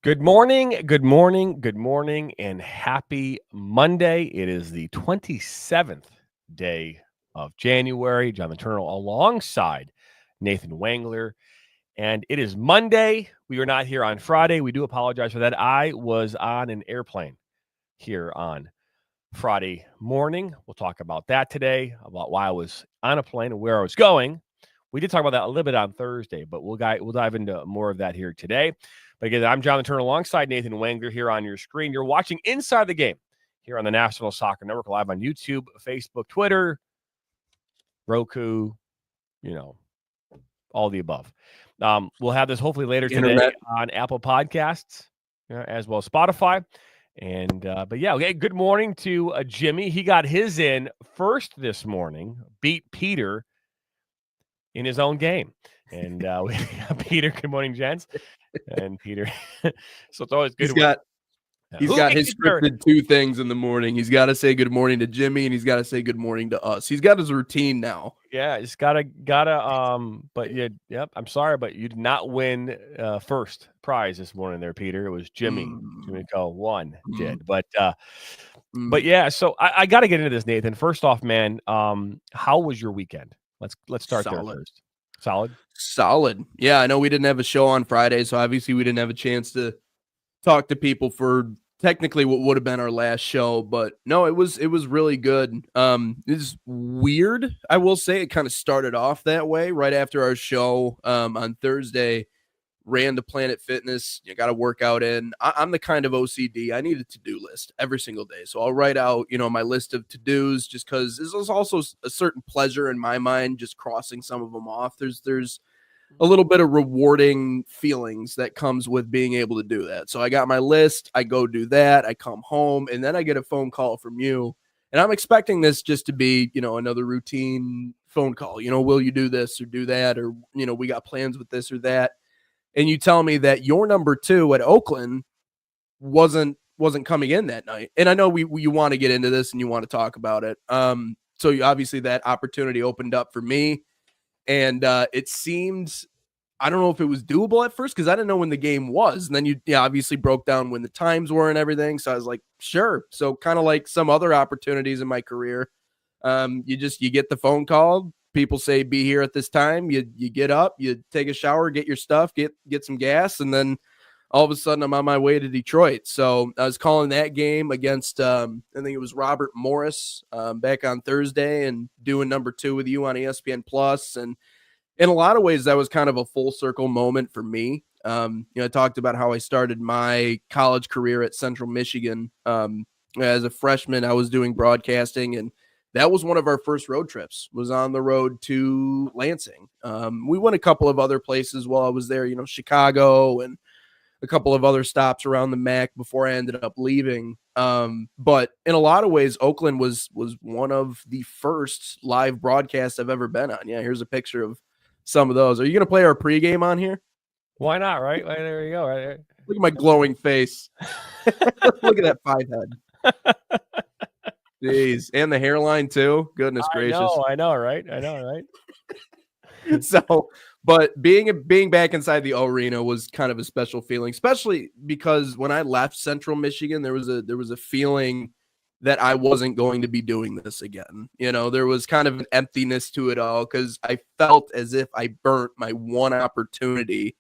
Good morning, good morning, good morning, and happy Monday. It is the 27th day of January. Jonathan Turner alongside Nathan Wangler. And it is Monday. We are not here on Friday. We do apologize for that. I was on an airplane here on Friday morning. We'll talk about that today, about why I was on a plane and where I was going. We did talk about that a little bit on Thursday, but we'll dive into more of that here today. But again, I'm Jonathan Turner alongside Nathan Wangler here on your screen. You're watching Inside the Game here on the National Soccer Network, live on YouTube, Facebook, Twitter, Roku, all the above. We'll have this hopefully later today on Apple Podcasts, as well as Spotify. And but yeah, okay. Good morning to Jimmy. He got his in first this morning, beat Peter in his own game. And we got Peter. Good morning, gents. And Peter. So it's always good. He's got his scripted two things in the morning. He's got to say good morning to Jimmy, and he's got to say good morning to us. He's got his routine now. Yeah, he's gotta. But yep. I'm sorry, but you did not win first prize this morning, there, Peter. It was Jimmy. Jimmy won. Did, but yeah. So I got to get into this, Nathan. First off, man, how was your weekend? Let's start there first. Solid. Yeah, I know we didn't have a show on Friday, so obviously we didn't have a chance to talk to people for technically what would have been our last show, but no, it was really good. It's weird, I will say. It kind of started off that way right after our show on Thursday. Ran to Planet Fitness. You got to work out in. I'm the kind of OCD. I need a to-do list every single day. So I'll write out, my list of to-dos just because there's also a certain pleasure in my mind just crossing some of them off. There's a little bit of rewarding feelings that comes with being able to do that. So I got my list. I go do that. I come home, and then I get a phone call from you. And I'm expecting this just to be, another routine phone call. Will you do this or do that? Or, we got plans with this or that. And you tell me that your number 2 at Oakland wasn't coming in that night. And I know you want to get into this and you want to talk about it. So obviously that opportunity opened up for me. And it seemed, I don't know if it was doable at first because I didn't know when the game was. And then you obviously broke down when the times were and everything. So I was like, sure. So kind of like some other opportunities in my career, you get the phone call. People say, be here at this time. You get up, you take a shower, get your stuff, get some gas. And then all of a sudden I'm on my way to Detroit. So I was calling that game against, I think it was Robert Morris back on Thursday and doing number 2 with you on ESPN Plus. And in a lot of ways, that was kind of a full circle moment for me. I talked about how I started my college career at Central Michigan. As a freshman, I was doing broadcasting, and that was one of our first road trips, was on the road to Lansing. We went a couple of other places while I was there, Chicago and a couple of other stops around the MAC before I ended up leaving. But in a lot of ways, Oakland was one of the first live broadcasts I've ever been on. Yeah, here's a picture of some of those. Are you going to play our pregame on here? Why not, right? There you go. Right there. Look at my glowing face. Look at that 5 head. Jeez, and the hairline too. Goodness gracious! I know, right? So, but being back inside the arena was kind of a special feeling, especially because when I left Central Michigan, there was a feeling that I wasn't going to be doing this again. There was kind of an emptiness to it all because I felt as if I burnt my one opportunity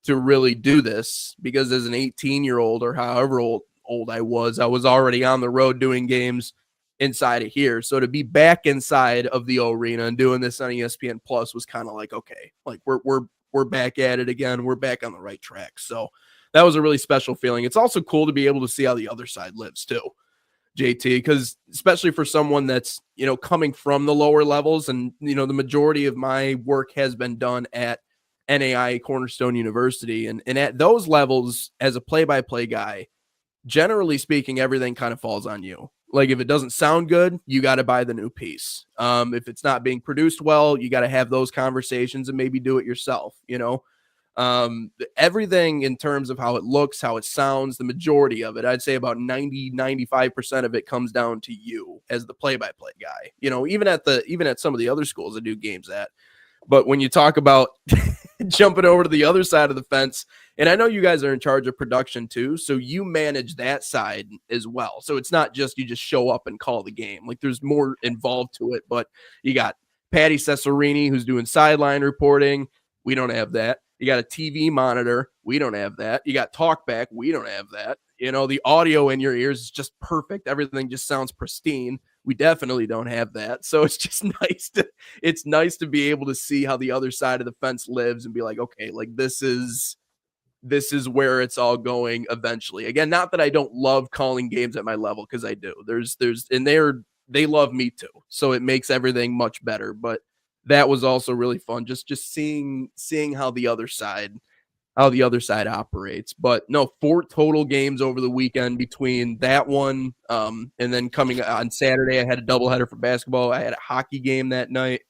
to really do this. Because as an 18-year-old or however old I was already on the road doing games inside of here. So to be back inside of the arena and doing this on ESPN Plus was kind of like, okay, like we're back at it again. We're back on the right track. So that was a really special feeling. It's also cool to be able to see how the other side lives too, JT, because especially for someone that's, coming from the lower levels, and, the majority of my work has been done at NAI Cornerstone University. And at those levels, as a play-by-play guy, generally speaking, everything kind of falls on you. Like if it doesn't sound good, you got to buy the new piece. If it's not being produced well, you got to have those conversations and maybe do it yourself. Everything in terms of how it looks, how it sounds, the majority of it, I'd say about 95% of it comes down to you as the play-by-play guy, even at some of the other schools I do games at. But when you talk about jumping over to the other side of the fence. And I know you guys are in charge of production too, so you manage that side as well. So it's not just you just show up and call the game. Like there's more involved to it, but you got Patty Cesarini who's doing sideline reporting. We don't have that. You got a TV monitor. We don't have that. You got talkback. We don't have that. You know, the audio in your ears is just perfect. Everything just sounds pristine. We definitely don't have that. So it's just nice to be able to see how the other side of the fence lives and be like, okay, like this is where it's all going eventually. Again, not that I don't love calling games at my level, because I do. And they love me too. So it makes everything much better. But that was also really fun. Just seeing how the other side operates. But no, 4 total games over the weekend between that one and then coming on Saturday, I had a doubleheader for basketball. I had a hockey game that night.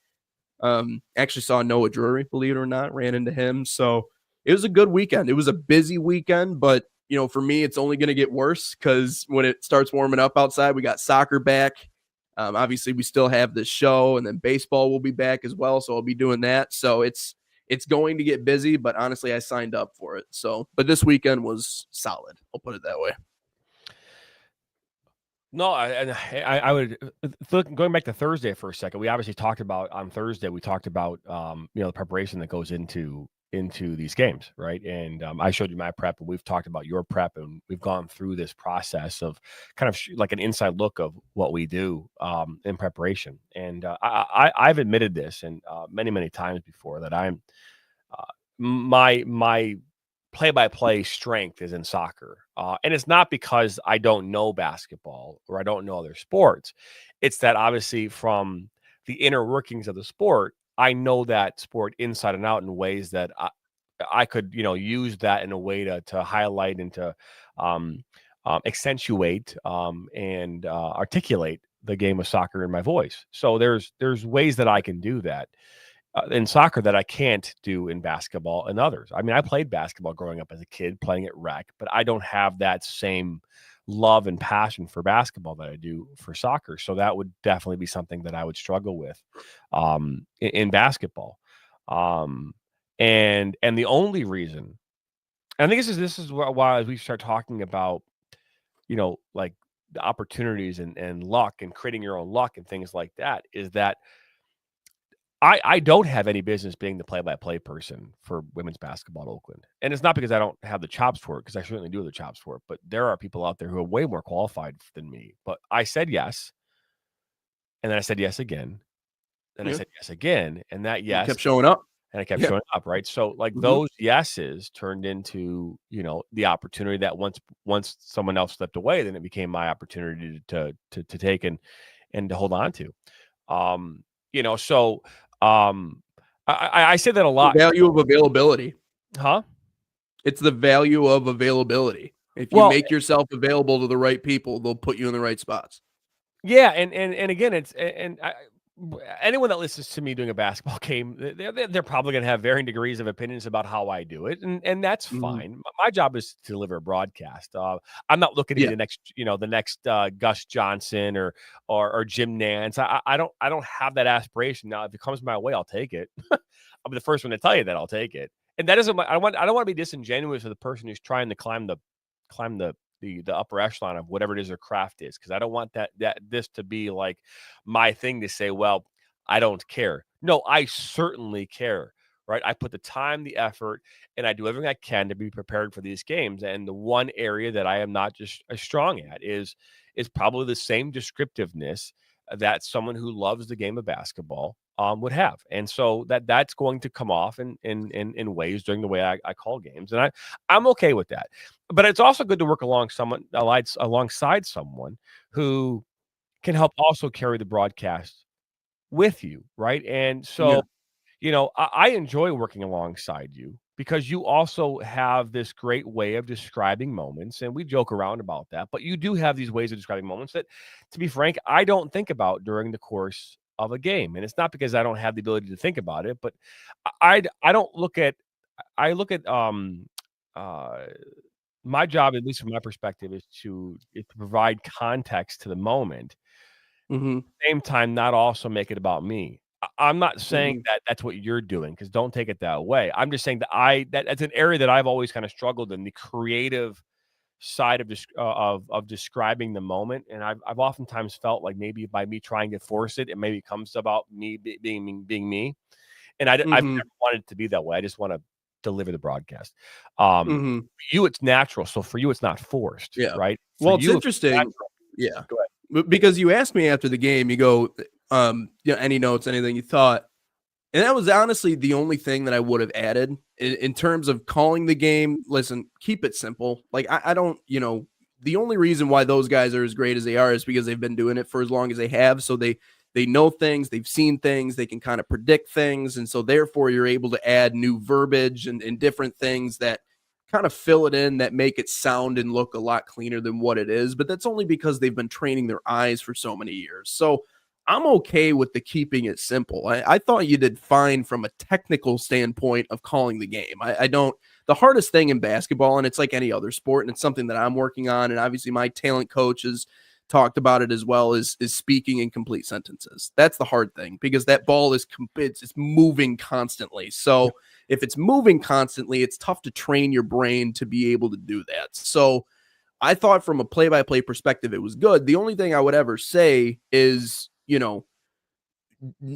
Actually saw Noah Drury, believe it or not, ran into him. So it was a good weekend. It was a busy weekend, but you know, for me, it's only going to get worse because when it starts warming up outside, we got soccer back. Obviously, we still have this show, and then baseball will be back as well. So I'll be doing that. So it's going to get busy, but honestly, I signed up for it. So, but this weekend was solid. I'll put it that way. No, I would going back to Thursday for a second. We obviously talked about on Thursday. We talked about the preparation that goes into these games, right? And I showed you my prep, and we've talked about your prep, and we've gone through this process of kind of like an inside look of what we do in preparation. And I've admitted this and many times before that I'm my play-by-play strength is in soccer. And it's not because I don't know basketball or I don't know other sports. It's that obviously from the inner workings of the sport, I know that sport inside and out in ways that I could, use that in a way to highlight and to accentuate and articulate the game of soccer in my voice. So there's ways that I can do that in soccer that I can't do in basketball and others. I mean, I played basketball growing up as a kid playing at rec, but I don't have that same love and passion for basketball that I do for soccer. So that would definitely be something that I would struggle with in basketball. And the only reason, and I think this is why as we start talking about, like the opportunities and luck and creating your own luck and things like that, is that I don't have any business being the play-by-play person for women's basketball in Oakland. And it's not because I don't have the chops for it, because I certainly do have the chops for it. But there are people out there who are way more qualified than me. But I said yes. And then I said yes again. Then I said yes again. And that yes kept showing up. And I kept showing up, right? So like those yeses turned into, the opportunity that once someone else stepped away, then it became my opportunity to take and to hold on to. So I say that a lot. The value of availability. Huh? It's the value of availability. If you make yourself available to the right people, they'll put you in the right spots. Yeah, and again, anyone that listens to me doing a basketball game, they're probably going to have varying degrees of opinions about how I do it, and that's fine. My job is to deliver a broadcast. I'm not looking to be the next Gus Johnson or Jim Nance. I don't have that aspiration. Now, if it comes my way, I'll take it. I'll be the first one to tell you that I'll take it. And that isn't. I don't want to be disingenuous to the person who's trying to climb the upper echelon of whatever it is their craft is, because I don't want this to be like my thing to say, well, I don't care. No, I certainly care, right? I put the time, the effort, and I do everything I can to be prepared for these games. And the one area that I am not just as strong at is probably the same descriptiveness that someone who loves the game of basketball would have. And so that's going to come off in ways during the way I call games. And I'm okay with that. But it's also good to work alongside someone who can help also carry the broadcast with you, right? And so, I enjoy working alongside you because you also have this great way of describing moments, and we joke around about that, but you do have these ways of describing moments that, to be frank, I don't think about during the course of a game. And it's not because I don't have the ability to think about it, but I look at my job, at least from my perspective, is to provide context to the moment. At the same time, not also make it about me. I'm not saying that that's what you're doing, because don't take it that way. I'm just saying that that's an area that I've always kind of struggled in, the creative side of describing the moment, and I've oftentimes felt like maybe by me trying to force it, it maybe comes about me being me, and I've Mhm. never wanted it to be that way. I just want to deliver the broadcast. Mhm. For you, it's natural, so for you, it's not forced, Yeah. right? For Well, it's you, if it's interesting. natural, Yeah. go ahead. Because you asked me after the game, you go, any notes, anything you thought. And that was honestly the only thing that I would have added in terms of calling the game. Listen, keep it simple. Like, I don't, the only reason why those guys are as great as they are is because they've been doing it for as long as they have. So they know things, they've seen things, they can kind of predict things. And so therefore you're able to add new verbiage and different things that kind of fill it in, that make it sound and look a lot cleaner than what it is. But that's only because they've been training their eyes for so many years. So I'm okay with the keeping it simple. I thought you did fine from a technical standpoint of calling the game. I don't, the hardest thing in basketball, and it's like any other sport, and it's something that I'm working on, and obviously my talent coach has talked about it as well, is speaking in complete sentences. That's the hard thing, because that ball it's moving constantly. So if it's moving constantly, it's tough to train your brain to be able to do that. So I thought from a play-by-play perspective, it was good. The only thing I would ever say is,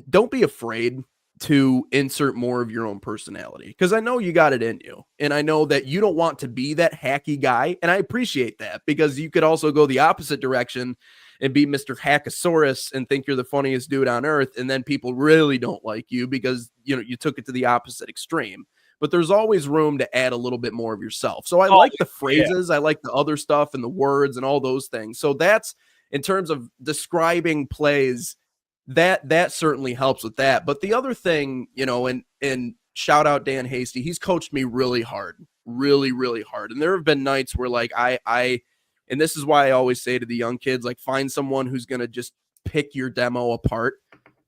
don't be afraid to insert more of your own personality, because I know you got it in you. And I know that you don't want to be that hacky guy. And I appreciate that, because you could also go the opposite direction and be Mr. Hackosaurus and think you're the funniest dude on earth. And then people really don't like you because, you took it to the opposite extreme. But there's always room to add a little bit more of yourself. So I Oh, like the yeah. phrases, I like the other stuff and the words and all those things. So that's in terms of describing plays, that certainly helps with that. But the other thing, and shout out Dan Hasty, he's coached me really hard, really, really hard. And there have been nights where like and this is why I always say to the young kids, like, find someone who's going to just pick your demo apart,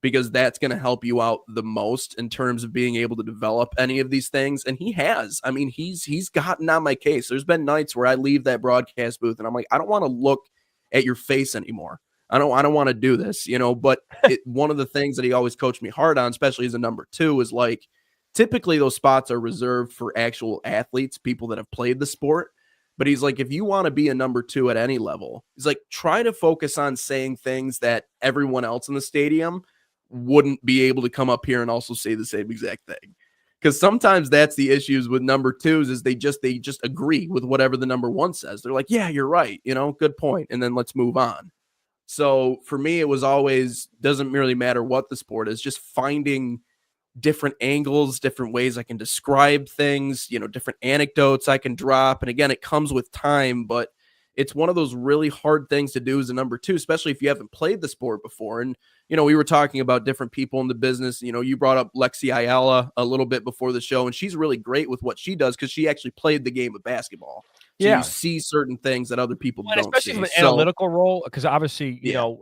because that's going to help you out the most in terms of being able to develop any of these things. And he has. I mean, he's gotten on my case. There's been nights where I leave that broadcast booth and I'm like, I don't want to look at your face anymore. I don't want to do this, but one of the things that he always coached me hard on, especially as a number two, is like, typically those spots are reserved for actual athletes, people that have played the sport. But he's like, if you want to be a number two at any level, he's like, try to focus on saying things that everyone else in the stadium wouldn't be able to come up here and also say the same exact thing. Because sometimes that's the issues with number twos, is they just agree with whatever the number one says. They're like, yeah, you're right. Good point. And then let's move on. So for me, it was always, doesn't really matter what the sport is, just finding different angles, different ways I can describe things, different anecdotes I can drop. And again, it comes with time, but it's one of those really hard things to do as a number two, especially if you haven't played the sport before. And, we were talking about different people in the business. You brought up Lexi Ayala a little bit before the show, and she's really great with what she does because she actually played the game of basketball. So you Yeah. see certain things that other people Well, and don't especially see. from an So analytical role, because obviously, yeah,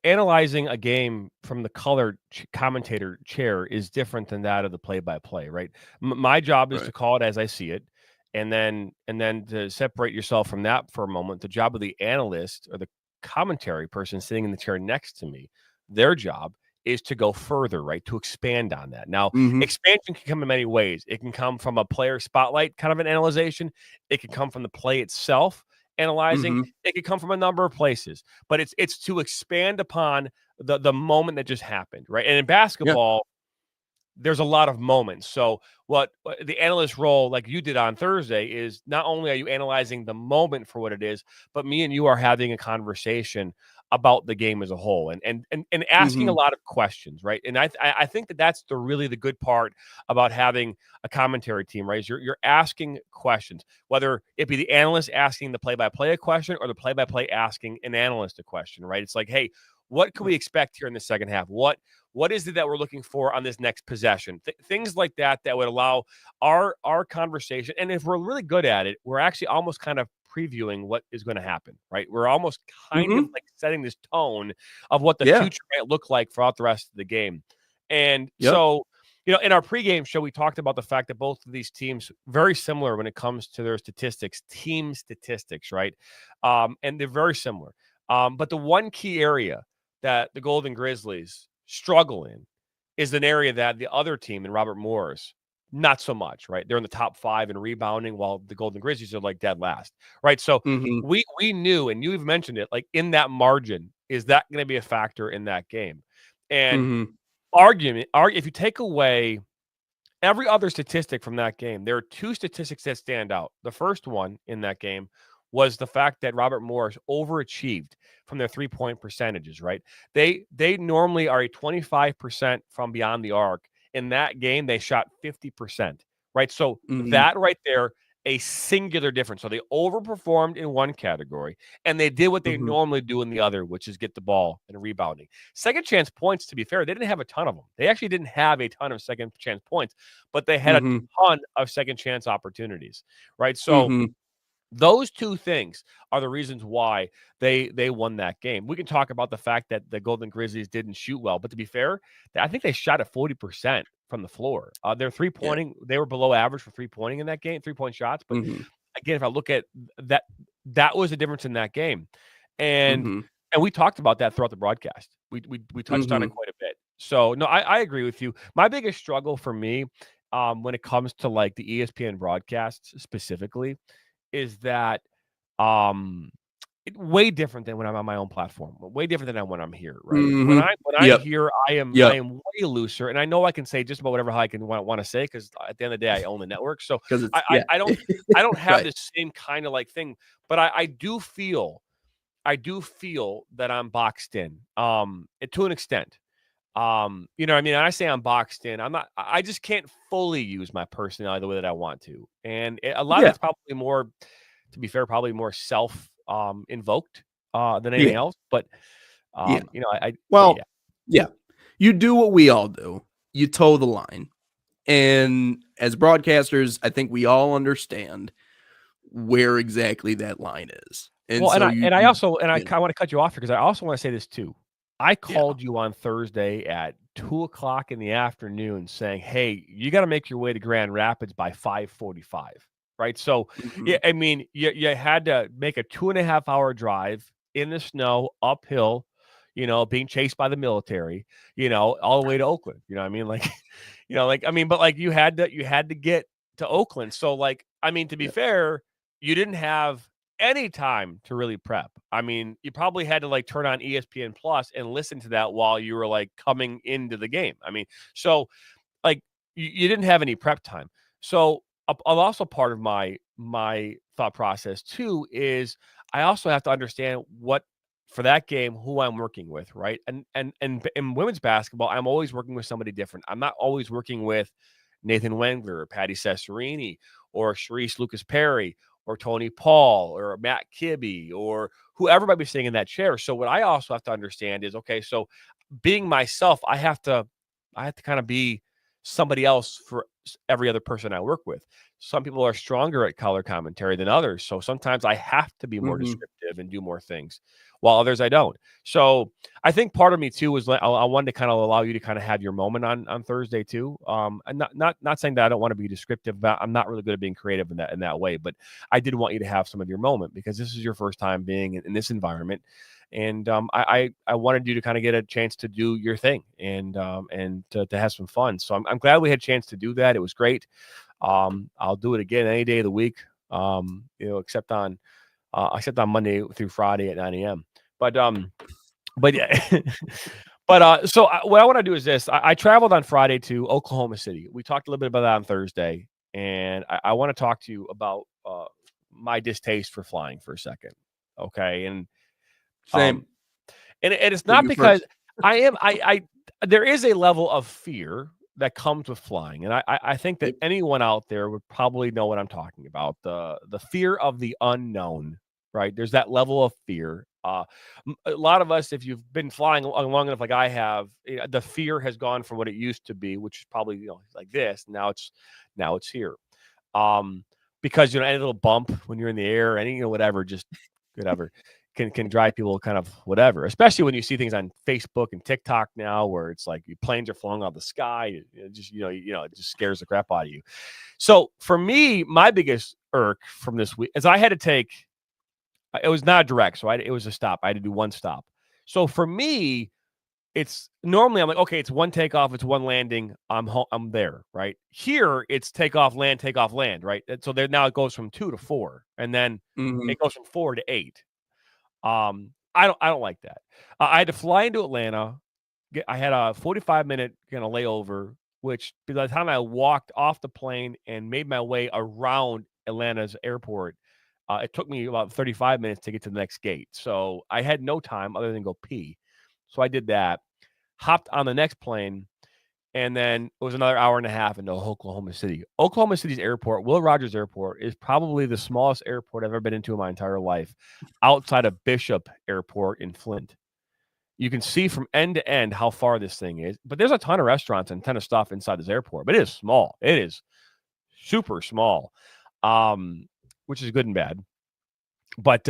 analyzing a game from the color commentator chair is different than that of the play-by-play, right? My job is right. to call it as I see it, and then to separate yourself from that for a moment. The job of the analyst or the commentary person sitting in the chair next to me, their job is to go further, right? To expand on that. Now, Mm-hmm. expansion can come in many ways. It can come from a player spotlight kind of an analyzation. It can come from the play itself analyzing. Mm-hmm. It could come from a number of places, but it's to expand upon the moment that just happened, right? And in Yeah. basketball, there's a lot of moments. So what the analyst role, like you did on Thursday, is not only are you analyzing the moment for what it is, but me and you are having a conversation about the game as a whole, and asking a Mm-hmm. lot of questions, right? And I think that's the good part about having a commentary team, right? Is you're asking questions, whether it be the analyst asking the play-by-play a question or the play-by-play asking an analyst a question, right? It's like, hey, what can we expect here in the second half? What is it that we're looking for on this next possession? Things like that would allow our conversation. And if we're really good at it, we're actually almost kind of previewing what is going to happen, right? We're almost kind of Mm-hmm. like setting this tone of what the Yeah. future might look like throughout the rest of the game. And Yep. so, in our pregame show, we talked about the fact that both of these teams very similar when it comes to their statistics, team statistics, right? And they're very similar. But the one key area that the Golden Grizzlies struggle in is an area that the other team in Robert Morris, not so much, right? They're in the top 5 in rebounding, while the Golden Grizzlies are like dead last, right? So Mhm. we knew, and you've mentioned it, like in that margin, is that going to be a factor in that game? And Mhm. if you take away every other statistic from that game, there are 2 statistics that stand out. The first one in that game was the fact that Robert Morris overachieved from their 3-point percentages, right? They normally are a 25% from beyond the arc. In that game, they shot 50%, right? So Mhm. that right there, a singular difference. So they overperformed in one category, and they did what they Mhm. normally do in the other, which is get the ball and rebounding. Second chance points, to be fair, they didn't have a ton of them. They actually didn't have a ton of second chance points, but they had a Mhm. ton of second chance opportunities, right? So Mhm. those 2 things are the reasons why they won that game. We can talk about the fact that the Golden Grizzlies didn't shoot well, but to be fair, I think they shot at 40% from the floor. Their Yeah. three-pointing, they were below average for three-pointing in that game, 3-point shots. But Mhm. again, if I look at that, that was the difference in that game. And Mhm. we talked about that throughout the broadcast. We touched on it Mhm. quite a bit. So no, I agree with you. My biggest struggle for me, when it comes to like the ESPN broadcasts specifically, is that um way different than when I'm on my own platform, way different than when I'm here, right? Mhm. When I'm Yep. here, I Yep. am way looser, and I know I can say just about whatever I can want to say, because at the end of the day, I own the network. So 'Cause it's yeah. I don't have Right. this same kind of like thing, but I do feel that I'm boxed in, to an extent. You know what I mean? And I say I'm boxed in. I just can't fully use my personality the way that I want to. And a lot of Yeah. it's probably more, to be fair, probably more self invoked than anything Yeah. else. But Yeah. you know, but Well, yeah. yeah. You do what we all do. You toe the line. And as broadcasters, I think we all understand where exactly that line is. And Well, so I you also, yeah. I want to cut you off here, because I also want to say this too. I Yeah. called you on Thursday at 2 o'clock in the afternoon saying, "Hey, you got to make your way to Grand Rapids by 5:45." Right. So, yeah, Mhm. I mean, you had to make a 2.5 hour drive in the snow uphill, being chased by the military, all the way to Oakland. You know what I mean? Like, like, I mean, but like you had to get to Oakland. So, like, I mean, to be Yeah. fair, you didn't have any time to really prep. I mean, you probably had to like turn on ESPN Plus and listen to that while you were like coming into the game. I mean, so like you didn't have any prep time. So also part of my thought process too is I also have to understand what for that game who I'm working with, right? And in women's basketball, I'm always working with somebody different. I'm not always working with Nathan Wengler or Patty Cesarini or Sharice Lucas Perry or Tony Paul or Matt Kibbe or whoever might be sitting in that chair. So what I also have to understand is, okay, so being myself, I have to kind of be somebody else for every other person I work with. Some people are stronger at color commentary than others. So sometimes I have to be more Mhm. descriptive and do more things, while others I don't. So I think part of me too was like I wanted to kind of allow you to kind of have your moment on Thursday too. And not saying that I don't want to be descriptive, but I'm not really good at being creative in that way. But I did want you to have some of your moment, because this is your first time being in this environment. And I wanted you to kind of get a chance to do your thing and to have some fun. So I'm glad we had a chance to do that. It was great. I'll do it again any day of the week. Except on Monday through Friday at 9 a.m. But yeah, what I want to do is this. I traveled on Friday to Oklahoma City. We talked a little bit about that on Thursday, and I want to talk to you about my distaste for flying for a second. Okay, Same. um, and it's But not you because first. I there is a level of fear that comes with flying, and I think that Yep. anyone out there would probably know what I'm talking about, the fear of the unknown, right? There's that level of fear. A lot of us, if you've been flying long enough, like I have, the fear has gone from what it used to be, which is probably like this. Now it's here, um, because any little bump when you're in the air, any whatever, just whatever can drive people kind of whatever, especially when you see things on Facebook and TikTok now where it's like planes are falling out of the sky. It just scares the crap out of you. So for me, my biggest irk from this week is I had to take. It was not direct, so it was a stop. I had to do one stop. So for me, it's normally I'm like, okay, it's one takeoff, it's one landing. I'm there, right? Here it's takeoff, land, right? And so there now it goes from 2 to 4, and then it goes from 4 to 8. I don't like that. I had to fly into Atlanta. I had a 45-minute kind of layover, which by the time I walked off the plane and made my way around Atlanta's airport, it took me about 35 minutes to get to the next gate. So I had no time other than go pee. So I did that, hopped on the next plane, and then it was another hour and a half into Oklahoma City. Oklahoma City's airport, Will Rogers Airport, is probably the smallest airport I've ever been into in my entire life, outside of Bishop Airport in Flint. You can see from end to end how far this thing is, but there's a ton of restaurants and a ton of stuff inside this airport, but it is small. It is super small, which is good and bad. But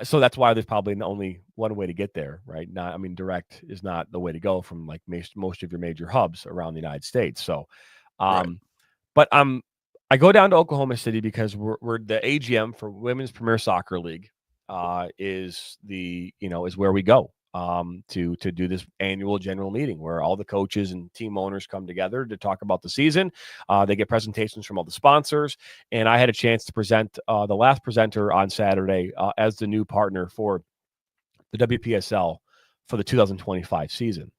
so that's why there's probably only one way to get there, right? Direct is not the way to go from like most of your major hubs around the United States. So, Right. but I go down to Oklahoma City because we're the AGM for Women's Premier Soccer League is where we go to do this annual general meeting where all the coaches and team owners come together to talk about the season. They get presentations from all the sponsors, and I had a chance to present the last presenter on Saturday as the new partner for the WPSL for the 2025 season.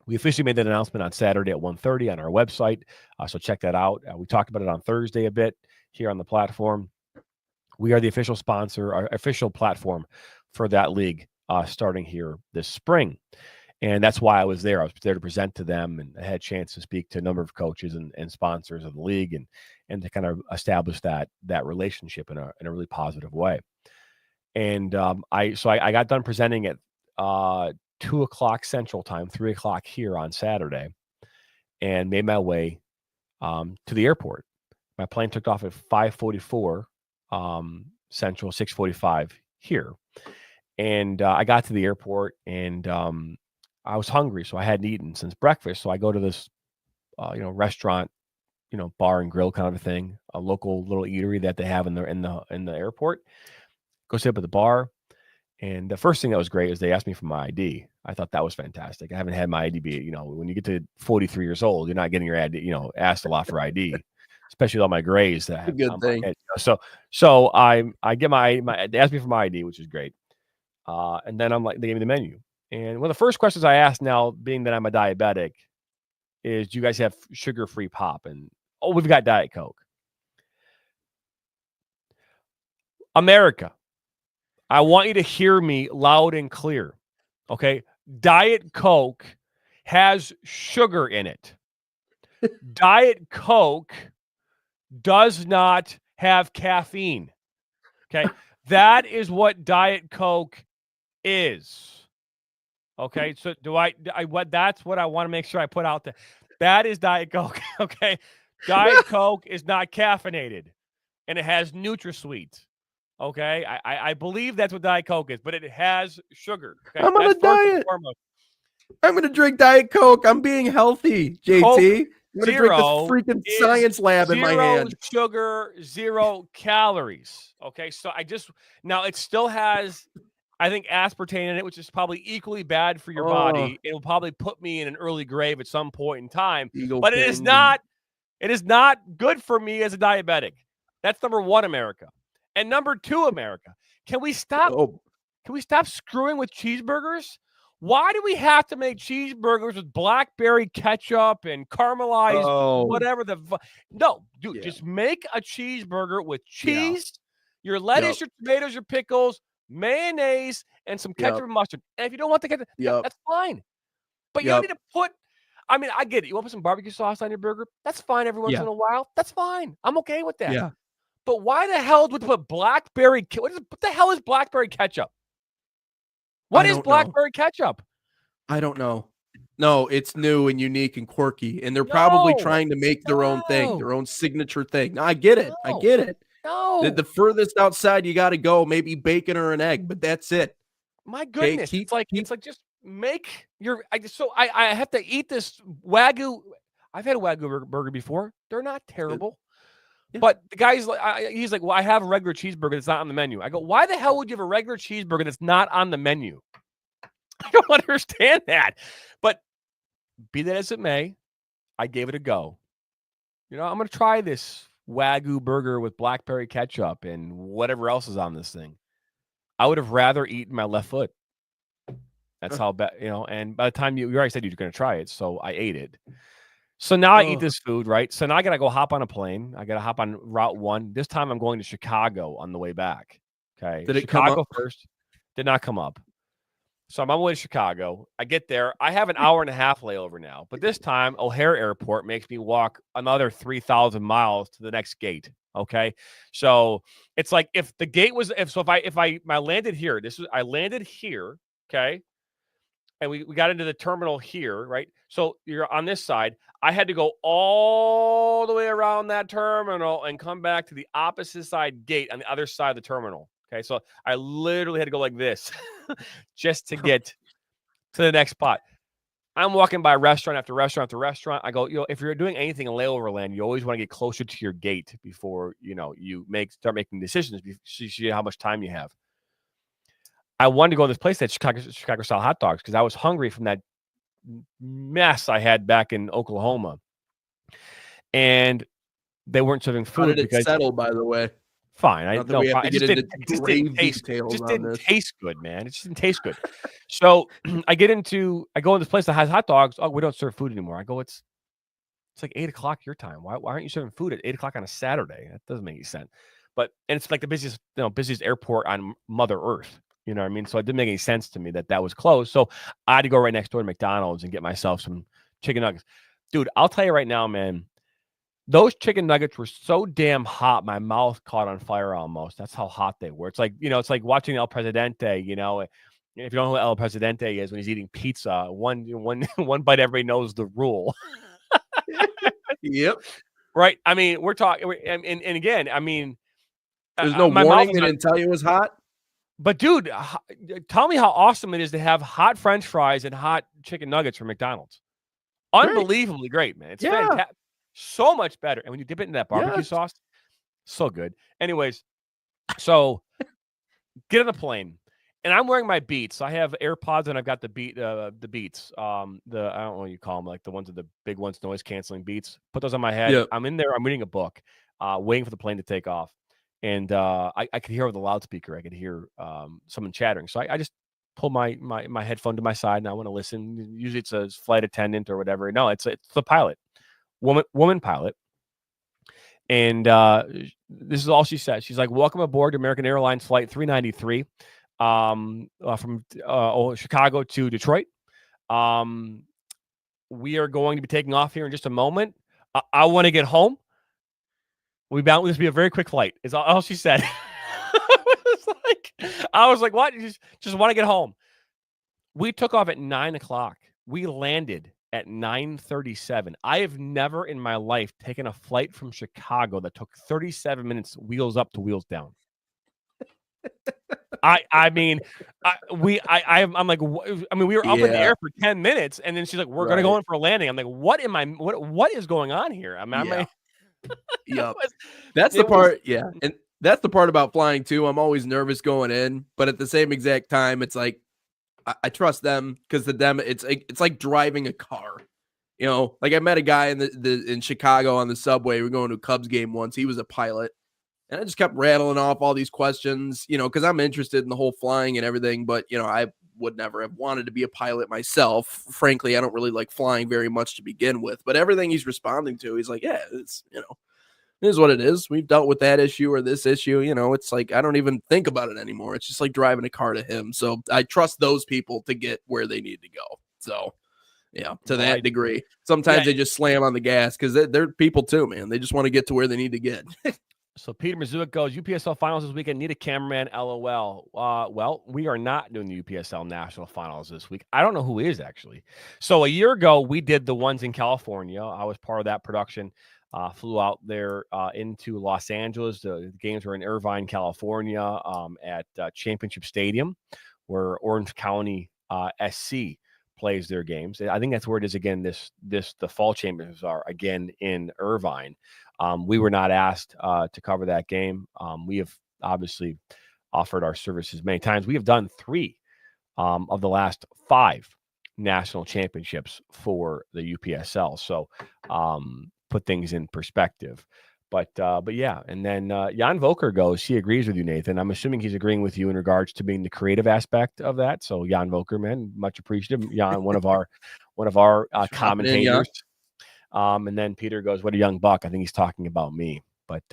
We officially made that announcement on Saturday at 1:30 on our website, so check that out. We talked about it on Thursday a bit here on the platform. We are the official sponsor, our official platform for that league starting here this spring. And that's why I was there. I was there to present to them, and I had a chance to speak to a number of coaches and sponsors of the league and to kind of establish that relationship in a really positive way. And I got done presenting at 2:00 Central Time, 3:00 here on Saturday, and made my way to the airport. My plane took off at 5:44 Central, 6:45 here. And I got to the airport, and I was hungry, so I hadn't eaten since breakfast. So I go to this, restaurant, bar and grill kind of a thing, a local little eatery that they have in the airport. Go sit up at the bar, and the first thing that was great is they asked me for my ID. I thought that was fantastic. I haven't had my ID be, when you get to 43 years old, you're not getting your ID, asked a lot for ID, especially with all my grays. That a good thing. So I get my they asked me for my ID, which is great. And then they gave me the menu. And one of the first questions I asked, now being that I'm a diabetic, is do you guys have sugar-free pop? And we've got Diet Coke. America, I want you to hear me loud and clear. Okay? Diet Coke has sugar in it. Diet Coke does not have caffeine. Okay? That is what Diet Coke is. Okay, so that's what I want to make sure I put out there. That is Diet Coke. Okay, Diet Coke is not caffeinated, and it has NutraSweet. Okay, I believe that's what Diet Coke is, but it has sugar. Okay? I'm on a diet. I'm going to drink Diet Coke. I'm being healthy, JT. Coke, I'm going to drink this freaking science lab in my hand. Sugar, 0 calories. Okay, so now it still has, I think, aspartame in it, which is probably equally bad for your body. It will probably put me in an early grave at some point in time. But it is not good for me as a diabetic. That's number one, America. And number two, America. Can we stop screwing with cheeseburgers? Why do we have to make cheeseburgers with blackberry ketchup and caramelized whatever no, dude, just make a cheeseburger with cheese, your lettuce, your tomatoes, your pickles, mayonnaise, and some ketchup and mustard. And if you don't want the ketchup, that's fine. But you don't need to put, I get it. You want to put some barbecue sauce on your burger? That's fine every once in a while. That's fine. I'm okay with that. Yeah. But why the hell would you put blackberry? What the hell is blackberry ketchup? What is blackberry ketchup? I don't know. No, it's new and unique and quirky, and they're probably trying to make their own thing, their own signature thing. No, I get it. I get it. No. The furthest outside you got to go, maybe bacon or an egg, but that's it. My goodness. It's like just make your I have to eat this Wagyu. I've had a Wagyu burger before. They're not terrible. Yeah. But the guy's he's like, well, I have a regular cheeseburger that's not on the menu. I go, why the hell would you have a regular cheeseburger that's not on the menu? I don't understand that. But be that as it may, I gave it a go. I'm going to try this Wagyu burger with blackberry ketchup and whatever else is on this thing. I would have rather eaten my left foot. That's how bad, and by the time you already said you're going to try it, so I ate it. So now I eat this food, right? So now I got to go hop on a plane. I got to hop on Route 1. This time I'm going to Chicago on the way back. Okay. Did it Chicago come up? first. Did not come up. So I'm on my way to Chicago. I get there. I have an hour and a half layover now. But this time, O'Hare Airport makes me walk another 3,000 miles to the next gate. Okay. So it's like if the gate was, if I landed here, I landed here. Okay. And we got into the terminal here, right? So you're on this side. I had to go all the way around that terminal and come back to the opposite side gate on the other side of the terminal. Okay, so I literally had to go like this just to get to the next spot. I'm walking by restaurant after restaurant after restaurant. I go, if you're doing anything in layover land, you always want to get closer to your gate before, you start making decisions, so you see how much time you have. I wanted to go to this place that Chicago style hot dogs because I was hungry from that mess I had back in Oklahoma, and they weren't serving food. How did it settle, by the way? Fine, it just didn't taste good, man. It just didn't taste good. So I go in this place that has hot dogs. Oh, we don't serve food anymore. I go, it's like 8:00 your time. Why aren't you serving food at 8:00 on a Saturday? That doesn't make any sense. And it's like the busiest airport on Mother Earth. You know what I mean? So it didn't make any sense to me that was closed. So I had to go right next door to McDonald's and get myself some chicken nuggets. Dude, I'll tell you right now, man, those chicken nuggets were so damn hot, my mouth caught on fire almost. That's how hot they were. It's like, it's like watching El Presidente, If you don't know who El Presidente is, when he's eating pizza, one bite, everybody knows the rule. Yep. Right? I mean, we're talking, and again, I mean, there's no warning. They didn't tell you it was hot. But dude, tell me how awesome it is to have hot French fries and hot chicken nuggets from McDonald's. Unbelievably great, man. It's fantastic. So much better. And when you dip it in that barbecue sauce, so good. Anyways, so get on the plane. And I'm wearing my Beats. I have AirPods and I've got the Beats. I don't know what you call them, like the ones with the big ones, noise canceling Beats. Put those on my head. Yep. I'm in there. I'm reading a book, waiting for the plane to take off. And I could hear over the loudspeaker. I could hear someone chattering. So I just pull my headphone to my side and I want to listen. Usually it's a flight attendant or whatever. No, it's the pilot, woman pilot. And this is all she said. She's like, "Welcome aboard American Airlines Flight 393 from Chicago to Detroit. We are going to be taking off here in just a moment. I want to get home. This will be a very quick flight," is all she said. I was like, what? Just want to get home. We took off at 9:00. We landed at 9:37. I have never in my life taken a flight from Chicago that took 37 minutes, wheels up to wheels down. I'm like, we were up in the air for 10 minutes, and then she's like, "We're gonna go in for a landing." I'm like, what is going on here? Yep. That's the part. Yeah. And that's the part about flying too. I'm always nervous going in, but at the same exact time, it's like, I trust them because it's like driving a car, like I met a guy in Chicago on the subway. We were going to a Cubs game once. He was a pilot and I just kept rattling off all these questions, cause I'm interested in the whole flying and everything, but I would never have wanted to be a pilot myself. Frankly, I don't really like flying very much to begin with, but everything he's responding to, he's like, yeah, it's, it is what it is. We've dealt with that issue or this issue. It's like, I don't even think about it anymore. It's just like driving a car to him. So I trust those people to get where they need to go. So yeah, to that degree, sometimes they just slam on the gas because they're people too, man. They just want to get to where they need to get. So Peter Mizuik goes, UPSL finals this weekend. Need a cameraman, LOL. Well, we are not doing the UPSL national finals this week. I don't know who is actually. So a year ago, we did the ones in California. I was part of that production. Flew out there into Los Angeles. The games were in Irvine, California, at Championship Stadium, where Orange County SC plays their games. I think that's where it is again. The fall championships are again in Irvine. We were not asked to cover that game. We have obviously offered our services many times. We have done 3 of the last 5 national championships for the UPSL. So put things in perspective. But yeah, and then Jan Volker goes. He agrees with you, Nathan. I'm assuming he's agreeing with you in regards to being the creative aspect of that. So Jan Volker, man, much appreciative. Jan, one of our commentators. And then Peter goes, "What a young buck." I think he's talking about me, but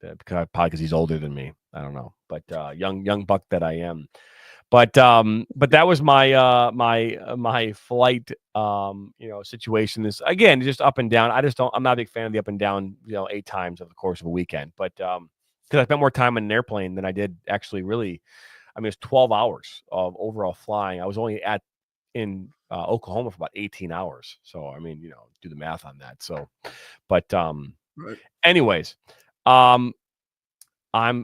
because he's older than me. I don't know, but young buck that I am. But that was my my flight situation. This again, just up and down. I'm not a big fan of the up and down, 8 times over the course of a weekend. But because I spent more time in an airplane than I did actually really. I mean, it's 12 hours of overall flying. I was only in Oklahoma for about 18 hours. So I mean, do the math on that. So, but right. Anyways, I'm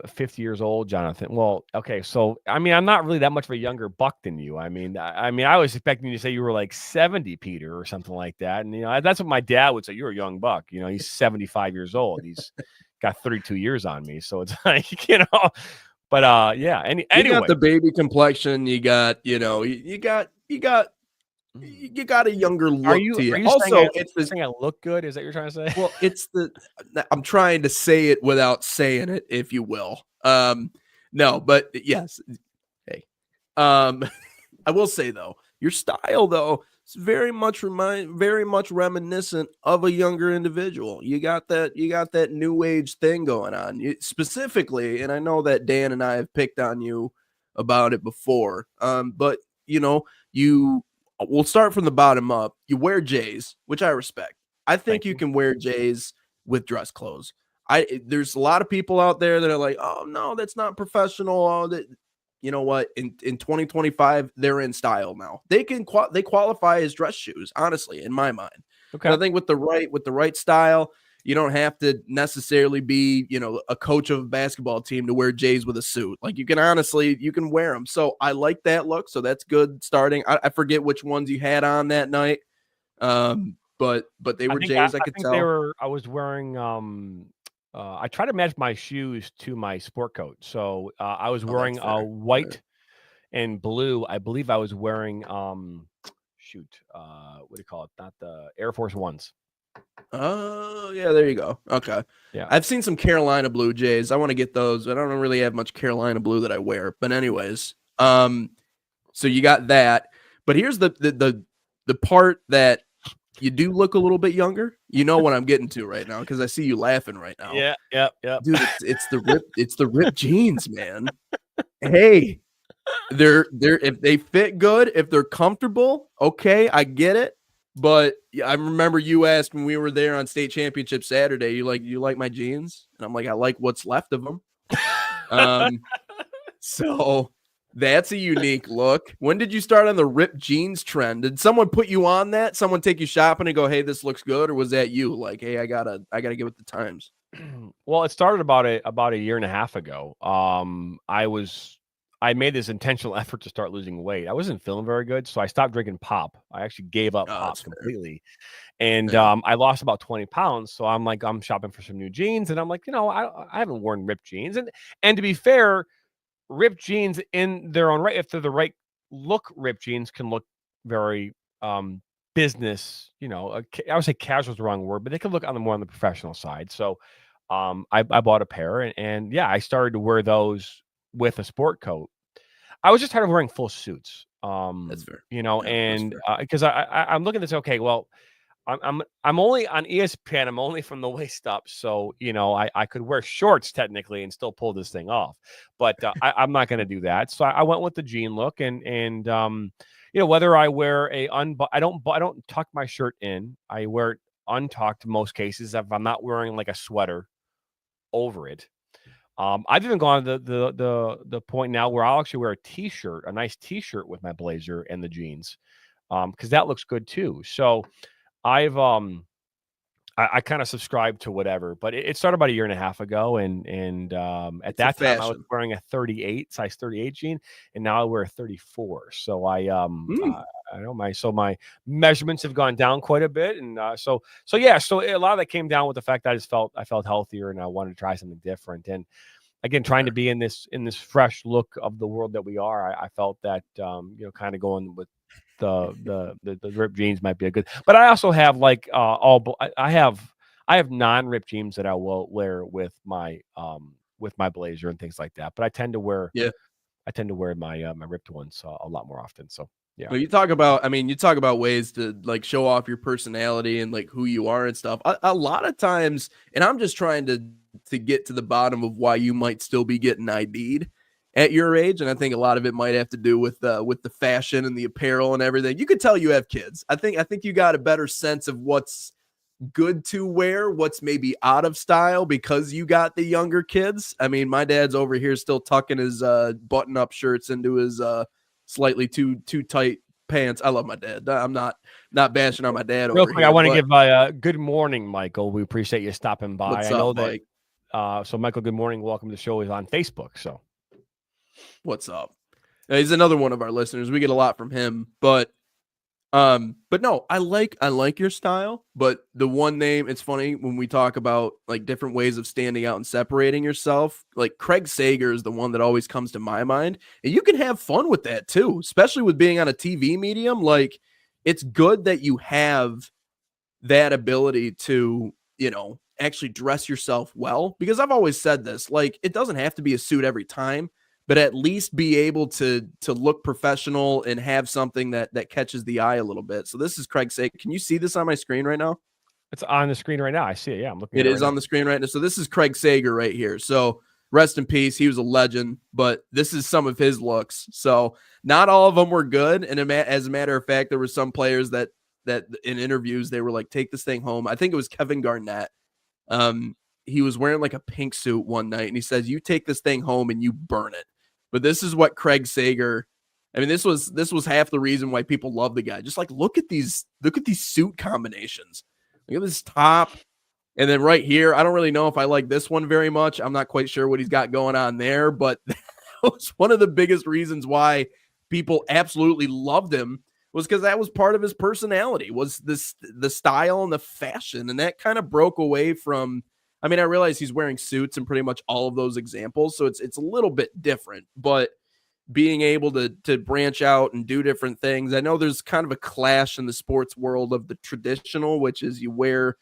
50 years old, Jonathan. Well, okay, so I mean, I'm not really that much of a younger buck than you. I mean, I was expecting you to say you were like 70, Peter, or something like that. And that's what my dad would say. You're a young buck. He's 75 years old. He's got 32 years on me, so it's like But yeah. Anyway, you got the baby complexion. You got you got a younger look to you. Also, it's the thing I look good. Is that what you're trying to say? Well, I'm trying to say it without saying it, if you will. No, but yes. Hey, I will say though, your style though is very much reminiscent of a younger individual. You got that new age thing going on specifically, and I know that Dan and I have picked on you about it before. But we'll start from the bottom up. You wear J's, which I respect. I think you can wear J's with dress clothes. There's a lot of people out there that are like, oh no, that's not professional. Oh, that, you know what? In 2025, they're in style now. They qualify as dress shoes, honestly, in my mind. Okay. And I think with the right style, you don't have to necessarily be, a coach of a basketball team to wear J's with a suit. Like you can wear them. So I like that look. So that's good starting. I forget which ones you had on that night. But they were J's. I could tell. I was wearing, I try to match my shoes to my sport coat. So I was wearing a white and blue. I believe I was wearing, what do you call it? Not the Air Force Ones. Oh, yeah, there you go. Okay. Yeah. I've seen some Carolina Blue Jays. I want to get those. I don't really have much Carolina Blue that I wear. But anyways, so you got that. But here's the part that you do look a little bit younger. You know what I'm getting to right now because I see you laughing right now. Yeah. Dude, it's the ripped jeans, man. Hey, they're if they fit good, if they're comfortable, okay, I get it. But I remember you asked when we were there on state championship Saturday, you like my jeans? And I'm like, I like what's left of them. So that's a unique look. When did you start on the ripped jeans trend? Did someone put you on that? Someone take you shopping and go, hey, this looks good? Or was that you? Like, hey, I gotta get with the times. Well, it started about a year and a half ago. I made this intentional effort to start losing weight. I wasn't feeling very good, so I stopped drinking pop. I actually gave up pop completely. And I lost about 20 pounds. So I'm like, I'm shopping for some new jeans. And I'm like, I haven't worn ripped jeans. And to be fair, ripped jeans in their own right, if they're the right look, ripped jeans can look very business, I would say casual is the wrong word, but they can look more on the professional side. So I bought a pair and yeah, I started to wear those with a sport coat. I was just tired of wearing full suits. That's fair. And because I'm looking at this, okay, well, I'm only on ESPN. I'm only from the waist up, so I could wear shorts technically and still pull this thing off. But I'm not going to do that. So I went with the jean look, and whether I wear I don't tuck my shirt in. I wear it untucked most cases if I'm not wearing like a sweater over it. I've even gone to the point now where I'll actually wear a nice t-shirt with my blazer and the jeans, because that looks good too. So I've I kind of subscribed to whatever, but it started about a year and a half ago, and at that time I was wearing a 38 size 38 jean, and now I wear a 34. So I know my measurements have gone down quite a bit, and so a lot of that came down with the fact that I felt healthier and I wanted to try something different. And again, trying to be in this fresh look of the world that we are, I felt that kind of going with the ripped jeans might be a good. But I also have like I have non-ripped jeans that I will wear with my blazer and things like that. But I tend to wear my ripped ones a lot more often. So yeah. Well, you talk about ways to like show off your personality and like who you are and stuff. A lot of times, and I'm just trying to get to the bottom of why you might still be getting ID'd at your age, and I think a lot of it might have to do with the fashion and the apparel and everything. You could tell you have kids. I think you got a better sense of what's good to wear, what's maybe out of style because you got the younger kids. I mean, my dad's over here still tucking his button-up shirts into his slightly too tight pants. I love my dad. I'm not bashing on my dad Real over quick, here. I want to give a good morning, Michael. We appreciate you stopping by. What's I know up, that. Mike? So, Michael, good morning. Welcome to the show. He's on Facebook. So, what's up? He's another one of our listeners. We get a lot from him, but no, I like your style, but the one name, it's funny when we talk about like different ways of standing out and separating yourself, like Craig Sager is the one that always comes to my mind. And you can have fun with that too, especially with being on a TV medium. Like it's good that you have that ability to, actually dress yourself well, because I've always said this, like it doesn't have to be a suit every time, but at least be able to look professional and have something that catches the eye a little bit. So this is Craig Sager. Can you see this on my screen right now? It's on the screen right now. I see it. Yeah, I'm looking at it. It is on the screen right now. So this is Craig Sager right here. So rest in peace. He was a legend, but this is some of his looks. So not all of them were good. And as a matter of fact, there were some players that in interviews, they were like, take this thing home. I think it was Kevin Garnett. He was wearing like a pink suit one night and he says, you take this thing home and you burn it. But this is what Craig Sager, I mean, this was half the reason why people love the guy. Just like, look at these suit combinations. Look at this top. And then right here, I don't really know if I like this one very much. I'm not quite sure what he's got going on there, but that was one of the biggest reasons why people absolutely loved him, was because that was part of his personality, was the style and the fashion. And that kind of broke away from, I mean, I realize he's wearing suits in pretty much all of those examples, so it's a little bit different, but being able to branch out and do different things. I know there's kind of a clash in the sports world of the traditional, which is you wear,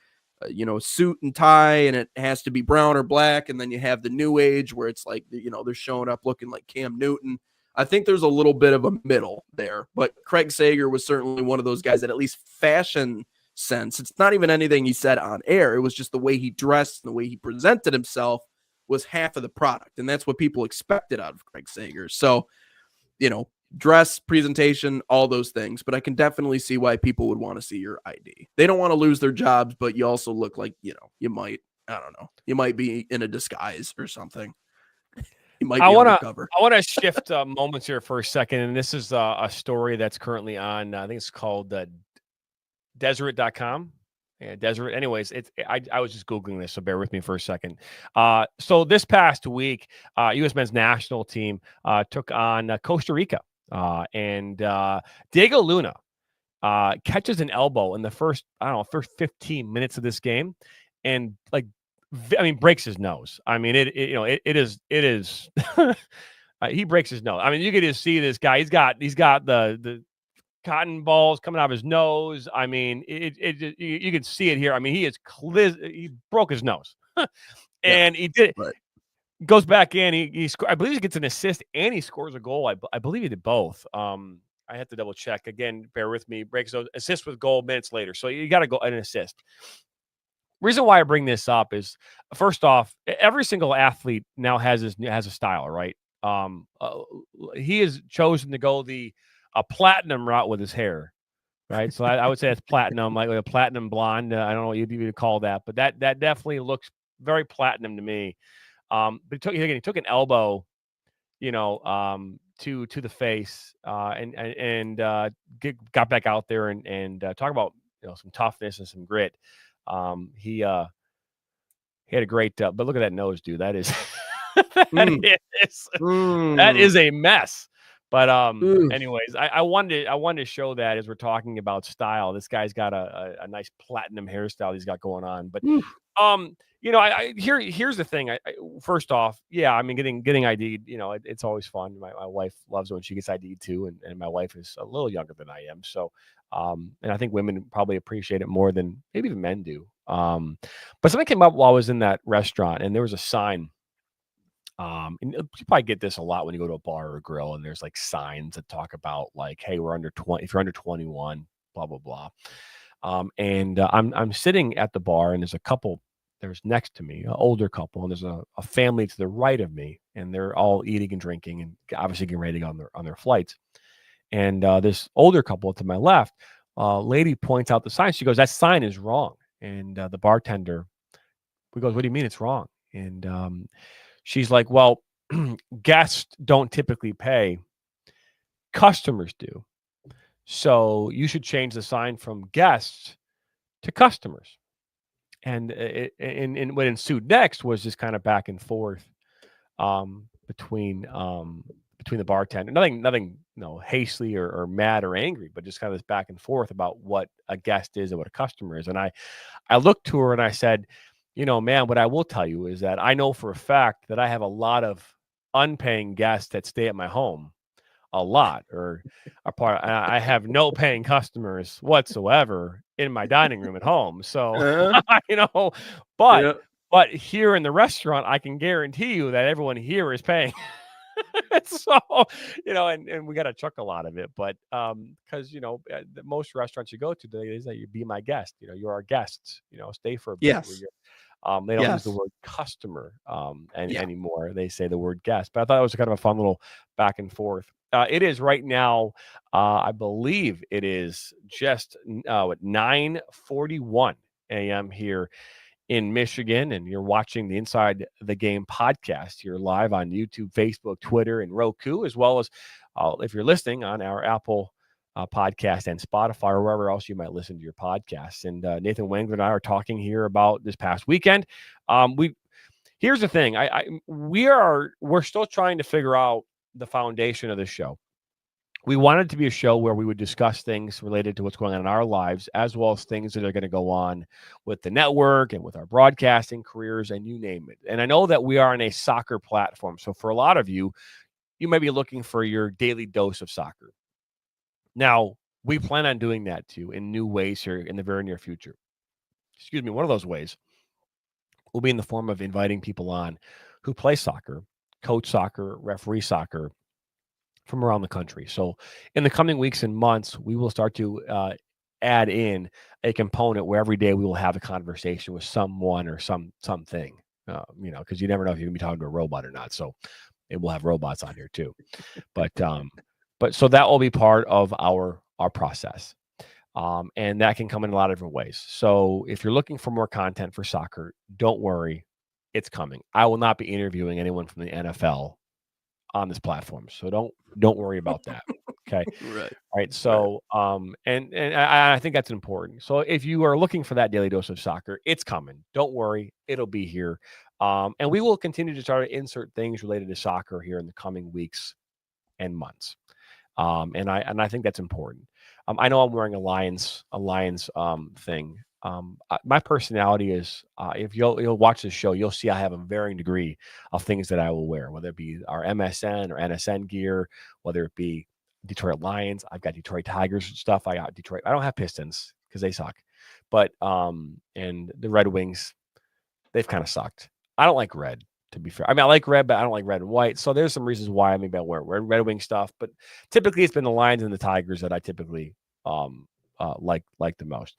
suit and tie, and it has to be brown or black. And then you have the new age where it's like, they're showing up looking like Cam Newton. I think there's a little bit of a middle there, but Craig Sager was certainly one of those guys that at least fashion sense. It's not even anything he said on air. It was just the way he dressed and the way he presented himself was half of the product. And that's what people expected out of Craig Sager. So, dress, presentation, all those things. But I can definitely see why people would want to see your ID. They don't want to lose their jobs, but you also look like, you might, I don't know, you might be in a disguise or something. You might be undercover. I want to shift moments here for a second. And this is a story that's currently on, I think it's called Deseret.com. Yeah, Deseret. Anyways, I was just Googling this, so bear with me for a second. So this past week, U.S. men's national team took on Costa Rica. And Diego Luna catches an elbow in the first 15 minutes of this game. And breaks his nose. I mean, it is he breaks his nose. I mean, you can just see this guy. He's got the cotton balls coming out of his nose. I mean, you can see it here. I mean, he broke his nose, and he did. Right. Goes back in. I believe he gets an assist and he scores a goal. I believe he did both. I have to double check again. Bear with me. Breaks those assist with goal minutes later. So you got to go an assist. Reason why I bring this up is, first off, every single athlete now has a style, right? He has chosen to go the platinum route with his hair, right? So I would say it's platinum, like a platinum blonde. I don't know what you'd even call that, but that definitely looks very platinum to me. But he took an elbow, to the face, and got back out there and talk about some toughness and some grit. He had a great, but look at that nose, dude. That is that is a mess. But anyways, I wanted to show that as we're talking about style. This guy's got a nice platinum hairstyle he's got going on. But Here's the thing. First off, yeah, I mean, getting ID'd, it's always fun. My wife loves it when she gets ID'd too, and my wife is a little younger than I am, so and I think women probably appreciate it more than maybe even men do. But something came up while I was in that restaurant, and there was a sign. And you probably get this a lot when you go to a bar or a grill, and there's like signs that talk about like, "Hey, we're under 20. If you're under 21, blah blah blah." I'm sitting at the bar, and there's a couple. There's next to me, an older couple, and there's a family to the right of me, and they're all eating and drinking, and obviously getting ready to go on their flights. And this older couple to my left, lady points out the sign. She goes, "That sign is wrong." And the bartender, we goes, "What do you mean it's wrong?" And she's like, "Well, guests don't typically pay, customers do. So you should change the sign from guests to customers." And what ensued next was just kind of back and forth between the bartender. Nothing, hastily or mad or angry, but just kind of this back and forth about what a guest is and what a customer is. And I looked to her and I said, "Man, what I will tell you is that I know for a fact that I have a lot of unpaying guests that stay at my home, a lot, or a part. I have no paying customers whatsoever in my dining room at home. So, but Yeah. but here in the restaurant, I can guarantee you that everyone here is paying." So, and we got to chuckle out of it, but because most restaurants you go to, they say you be my guest. You're our guests. Stay for a bit. Yes. They don't use the Yes. word customer Yeah. anymore. They say the word guest. But I thought it was kind of a fun little back and forth. It is right now. I believe it is just at 9:41 a.m. here in Michigan, and you're watching the Inside the Game podcast. You're live on YouTube, Facebook, Twitter, and Roku, as well as if you're listening on our Apple podcast and Spotify or wherever else you might listen to your podcasts. And Nathan Wangler and I are talking here about this past weekend. Here's the thing: we're still trying to figure out the foundation of this show. We wanted it to be a show where we would discuss things related to what's going on in our lives, as well as things that are going to go on with the network and with our broadcasting careers, and you name it. And I know that we are on a soccer platform. So for a lot of you, you might be looking for your daily dose of soccer. Now, we plan on doing that too in new ways here in the very near future. Excuse me. One of those ways will be in the form of inviting people on who play soccer, coach soccer, referee soccer, from around the country. So in the coming weeks and months, we will start to add in a component where every day we will have a conversation with someone or something, because you never know if you're gonna be talking to a robot or not. So it will have robots on here too. But so that will be part of our process. And that can come in a lot of different ways. So if you're looking for more content for soccer, don't worry, it's coming. I will not be interviewing anyone from the NFL on this platform, so don't worry about that. Okay. Right. All right. So and I think that's important. So if you are looking for that daily dose of soccer, it's coming. Don't worry, it'll be here. And we will continue to try to insert things related to soccer here in the coming weeks and months. And I think that's important. I know I'm wearing a Lions thing. My personality is, if you'll watch this show, you'll see I have a varying degree of things that I will wear, whether it be our MSN or NSN gear, whether it be Detroit Lions. I've got Detroit Tigers stuff. I got Detroit. I don't have Pistons because they suck, but and the Red Wings, they've kind of sucked. I don't like red, to be fair. I mean, I like red, but I don't like red and white. So there's some reasons why maybe I wear Red Wing stuff, but typically it's been the Lions and the Tigers that I typically like the most.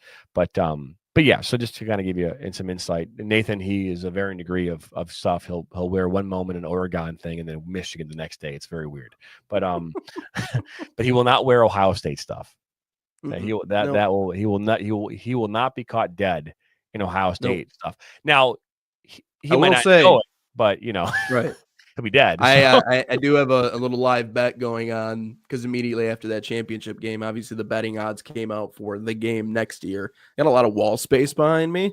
But yeah, so just to kind of give you some insight, Nathan, he is a varying degree of stuff. He'll wear one moment an Oregon thing and then Michigan the next day. It's very weird. But but he will not wear Ohio State stuff. He will not be caught dead in Ohio State stuff. Now he might not know it, but right. He'll be dead. I do have a little live bet going on because immediately after that championship game, obviously the betting odds came out for the game next year. Got a lot of wall space behind me.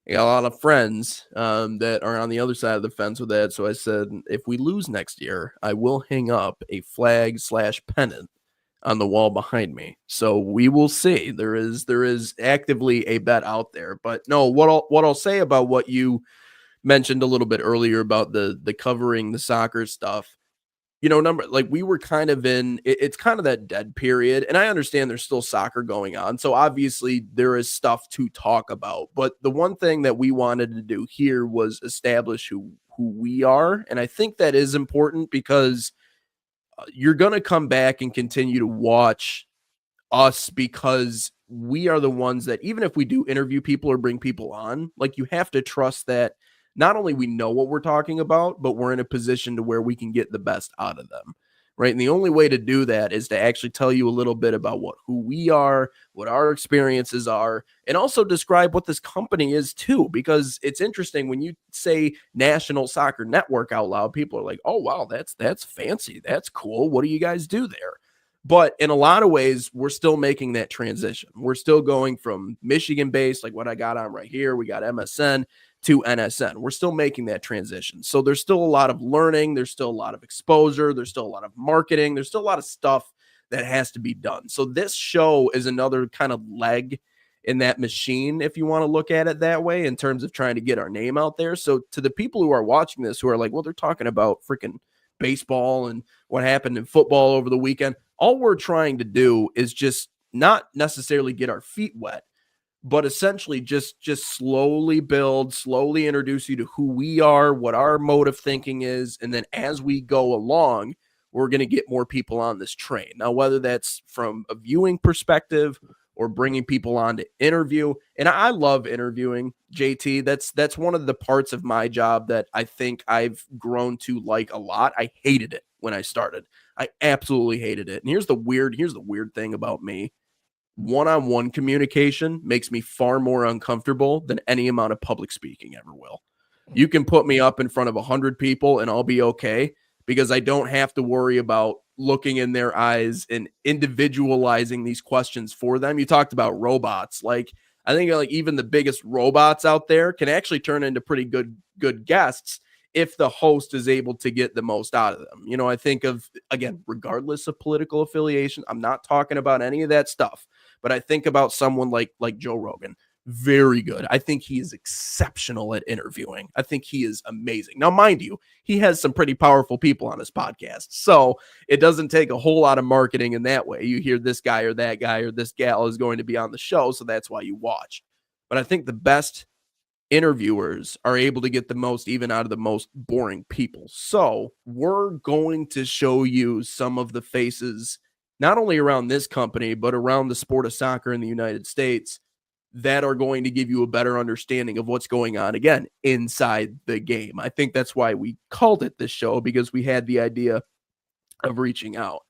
I got a lot of friends that are on the other side of the fence with that. So I said, if we lose next year, I will hang up a flag/pennant on the wall behind me. So we will see. There is actively a bet out there. But no, what I'll say about what you mentioned a little bit earlier about the covering the soccer stuff. Number like we were kind of it's kind of that dead period, and I understand there's still soccer going on, so obviously there is stuff to talk about. But the one thing that we wanted to do here was establish who we are, and I think that is important because you're going to come back and continue to watch us because we are the ones that, even if we do interview people or bring people on, like, you have to trust that not only we know what we're talking about, but we're in a position to where we can get the best out of them. Right. And the only way to do that is to actually tell you a little bit about who we are, what our experiences are, and also describe what this company is too. Because it's interesting when you say National Soccer Network out loud, people are like, oh, wow, that's fancy. That's cool. What do you guys do there? But in a lot of ways, we're still making that transition. We're still going from Michigan based, like what I got on right here. We got MSN to NSN. We're still making that transition. So there's still a lot of learning. There's still a lot of exposure. There's still a lot of marketing. There's still a lot of stuff that has to be done. So this show is another kind of leg in that machine, if you want to look at it that way, in terms of trying to get our name out there. So to the people who are watching this, who are like, well, they're talking about freaking baseball and what happened in football over the weekend. All we're trying to do is just not necessarily get our feet wet, but essentially just slowly build, slowly introduce you to who we are, what our mode of thinking is. And then as we go along, we're going to get more people on this train. Now, whether that's from a viewing perspective or bringing people on to interview. And I love interviewing, JT. That's one of the parts of my job that I think I've grown to like a lot. I hated it when I started. I absolutely hated it. And here's the weird thing about me. One-on-one communication makes me far more uncomfortable than any amount of public speaking ever will. You can put me up in front of 100 people and I'll be okay because I don't have to worry about looking in their eyes and individualizing these questions for them. You talked about robots. Like, I think like even the biggest robots out there can actually turn into pretty good guests if the host is able to get the most out of them. I think of, again, regardless of political affiliation, I'm not talking about any of that stuff, but I think about someone like Joe Rogan. Very good. I think he is exceptional at interviewing. I think he is amazing. Now, mind you, he has some pretty powerful people on his podcast, so it doesn't take a whole lot of marketing in that way. You hear this guy or that guy or this gal is going to be on the show, so that's why you watch. But I think the best interviewers are able to get the most even out of the most boring people. So we're going to show you some of the faces, not only around this company, but around the sport of soccer in the United States, that are going to give you a better understanding of what's going on, again, inside the game. I think that's why we called it this show, because we had the idea of reaching out.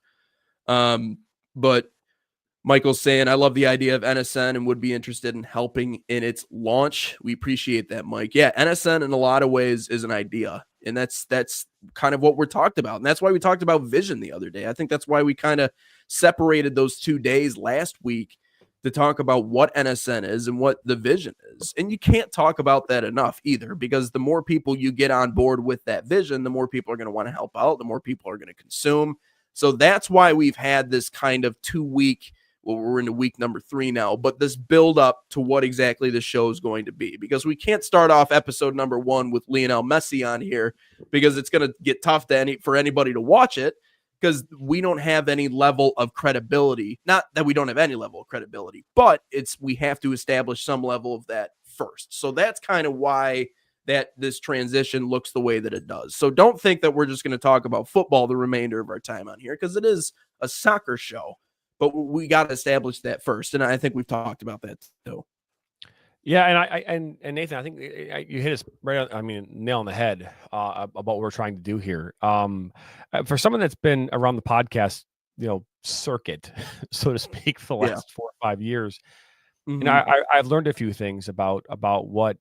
But Michael's saying, I love the idea of NSN and would be interested in helping in its launch. We appreciate that, Mike. Yeah, NSN in a lot of ways is an idea. And that's kind of what we're talked about. And that's why we talked about vision the other day. I think that's why we kind of separated those 2 days last week to talk about what NSN is and what the vision is. And you can't talk about that enough either, because the more people you get on board with that vision, the more people are going to want to help out, the more people are going to consume. So that's why we've had this kind of 2-week, well, we're into week number 3 now, but this build up to what exactly the show is going to be, because we can't start off episode number 1 with Lionel Messi on here, because it's going to get tough for anybody to watch it, because we don't have any level of credibility. Not that we don't have any level of credibility, but we have to establish some level of that first. So that's kind of why that this transition looks the way that it does. So don't think that we're just going to talk about football the remainder of our time on here, because it is a soccer show, but we got to establish that first. And I think we've talked about that too. Yeah, and Nathan, I think you hit us right on, nail on the head about what we're trying to do here. For someone that's been around the podcast, circuit, so to speak, for the last 4 or 5 years, Mm-hmm. I've learned a few things about what,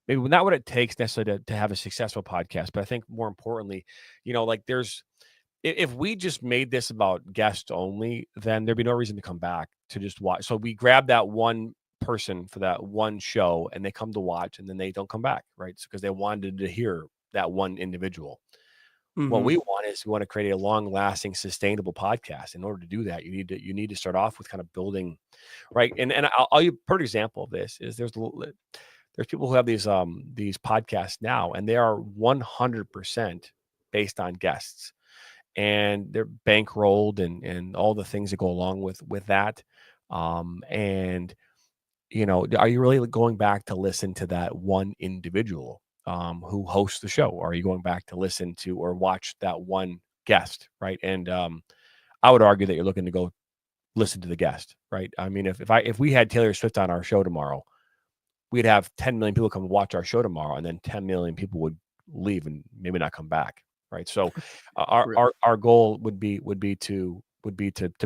maybe not what it takes necessarily to have a successful podcast, but I think more importantly, like if we just made this about guests only, then there'd be no reason to come back to just watch. So we grab that one person for that one show and they come to watch and then they don't come back, right? So because they wanted to hear that one individual. What we want is we want to create a long-lasting, sustainable podcast. In order to do that, you need to start off with kind of building, right? And I'll give a perfect example of this is there's people who have these podcasts now, and they are 100% based on guests, and they're bankrolled and all the things that go along with that. And are you really going back to listen to that one individual who hosts the show? Or are you going back to listen to or watch that one guest, right? And I would argue that you're looking to go listen to the guest, right? I mean, if we had Taylor Swift on our show tomorrow, we'd have 10 million people come watch our show tomorrow, and then 10 million people would leave and maybe not come back, right? So our goal would be to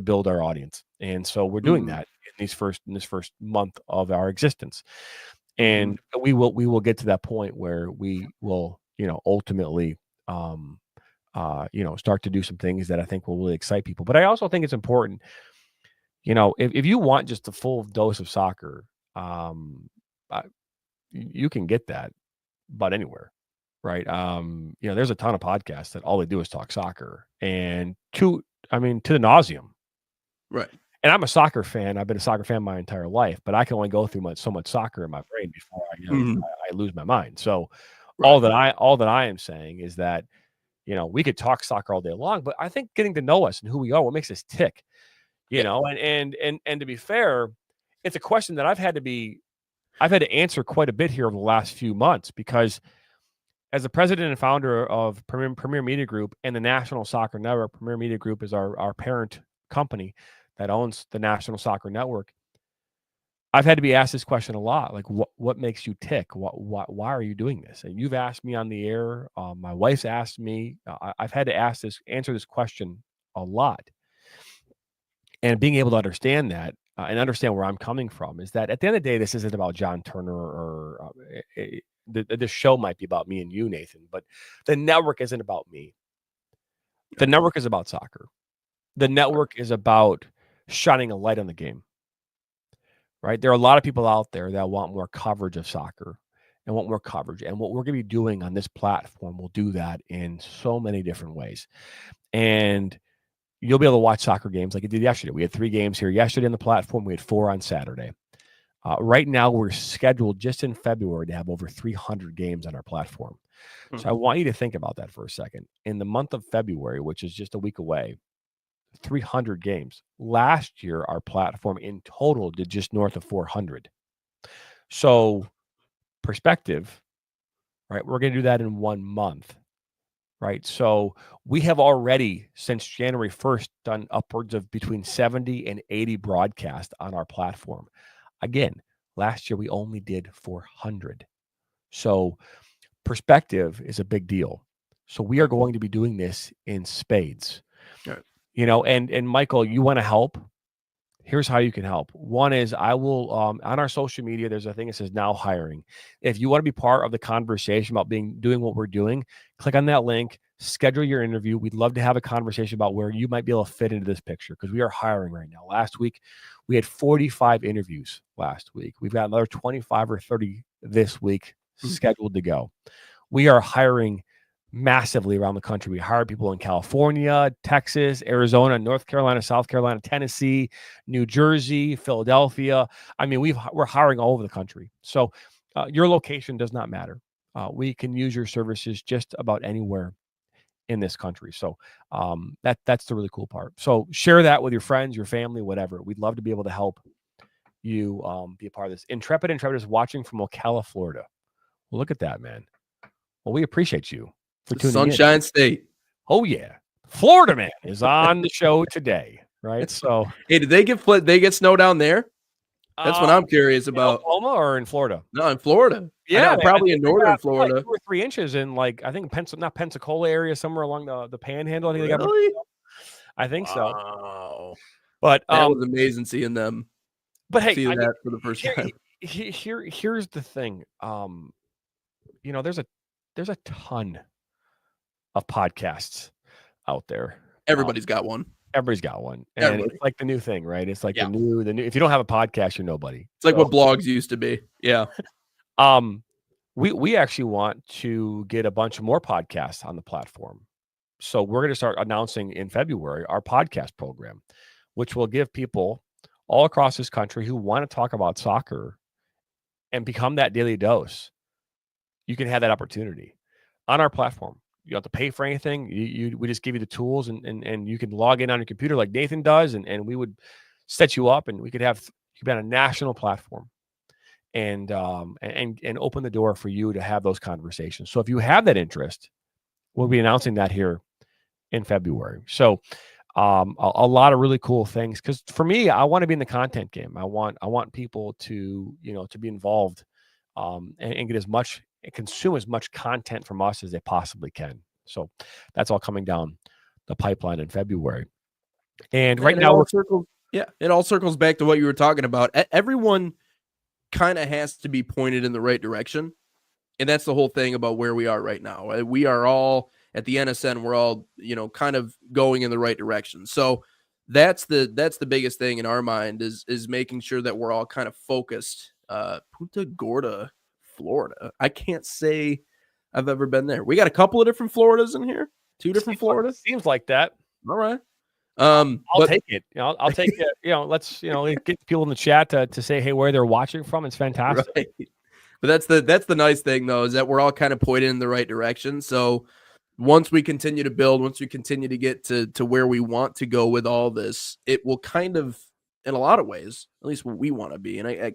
build our audience, and so we're doing that in this first month of our existence, and we will get to that point where we will ultimately start to do some things that I think will really excite people. But I also think it's important, if you want just a full dose of soccer, you can get that about anywhere, right? There's a ton of podcasts that all they do is talk soccer, and to the nauseum, right? And I'm a soccer fan. I've been a soccer fan my entire life, but I can only go through so much soccer in my brain before I lose my mind. So all that I am saying is that we could talk soccer all day long, but I think getting to know us and who we are, what makes us tick, and to be fair, it's a question that I've had to answer quite a bit here over the last few months, because as the president and founder of Premier Media Group and the National Soccer Network, Premier Media Group is our parent company that owns the National Soccer Network. I've had to be asked this question a lot, like what makes you tick? Why are you doing this? And you've asked me on the air. My wife's asked me. I've had to answer this question a lot. And being able to understand that and understand where I'm coming from is that at the end of the day, this isn't about John Turner or the show might be about me and you, Nathan, but the network isn't about me. The network is about soccer. The network is about shining a light on the game, right? There are a lot of people out there that want more coverage of soccer and want more coverage. And what we're going to be doing on this platform will do that in so many different ways. And you'll be able to watch soccer games like it did yesterday. We had 3 games here yesterday on the platform. We had 4 on Saturday. Right now, we're scheduled just in February to have over 300 games on our platform. So I want you to think about that for a second. In the month of February, which is just a week away, 300 games. Last year, our platform in total did just north of 400. So perspective, right? We're going to do that in 1 month. Right. So we have already, since January 1st, done upwards of between 70 and 80 broadcasts on our platform. Again, last year we only did 400. So perspective is a big deal. So we are going to be doing this in spades. Right. And Michael, you want to help? Here's how you can help. One is I will, on our social media, there's a thing that says now hiring. If you want to be part of the conversation about doing what we're doing, click on that link, schedule your interview. We'd love to have a conversation about where you might be able to fit into this picture, because we are hiring right now. Last week, we had 45 interviews last week. We've got another 25 or 30 this week scheduled to go. We are hiring massively around the country. We hire people in California, Texas, Arizona, North Carolina, South Carolina, Tennessee, New Jersey, Philadelphia. I mean, we're hiring all over the country. So your location does not matter. We can use your services just about anywhere in this country. So that's the really cool part. So share that with your friends, your family, whatever. We'd love to be able to help you be a part of this. Intrepid is watching from Ocala, Florida. Well, look at that, man. Well, we appreciate you for tuning Sunshine in. State. Oh yeah, Florida man is on the show today, right? So, hey, did they get snow down there? That's what I'm curious about. In Oklahoma or in Florida? No, in Florida. Yeah, probably in northern Florida. Like 2 or 3 inches in not Pensacola area, somewhere along the Panhandle. I think really? they got. I think so. But that was amazing seeing them. But hey, see that for the first time. Here's the thing. There's a ton of podcasts out there. Everybody's got one. Everybody's got one. And it's like the new thing, right? It's like the new, if you don't have a podcast, you're nobody. It's like what blogs used to be. Yeah. We actually want to get a bunch of more podcasts on the platform. So we're going to start announcing in February our podcast program, which will give people all across this country who want to talk about soccer and become that daily dose. You can have that opportunity on our platform. You don't have to pay for anything. We just give you the tools, and you can log in on your computer like Nathan does, and we would set you up, and we could have you could be on a national platform, and open the door for you to have those conversations. So if you have that interest, we'll be announcing that here in February. So a lot of really cool things, because for me, I want to be in the content game. I want people to to be involved, and get as much and consume as much content from us as they possibly can. So that's all coming down the pipeline in February. And right now, it all circles back to what you were talking about. Everyone kind of has to be pointed in the right direction, and that's the whole thing about where we are right now. We are all at the NSN. We're all kind of going in the right direction. So that's the biggest thing in our mind is making sure that we're all kind of focused. Punta Gorda, Florida. I can't say I've ever been there. We got a couple of different Floridas in here. 2 different Floridas. Seems like that. All right. I'll take it. I'll take it. Let's get people in the chat to say, hey, where they're watching from. It's fantastic. Right. But that's the nice thing though, is that we're all kind of pointed in the right direction. So once we continue to build, once we continue to get to where we want to go with all this, it will kind of, in a lot of ways, at least what we want to be, and I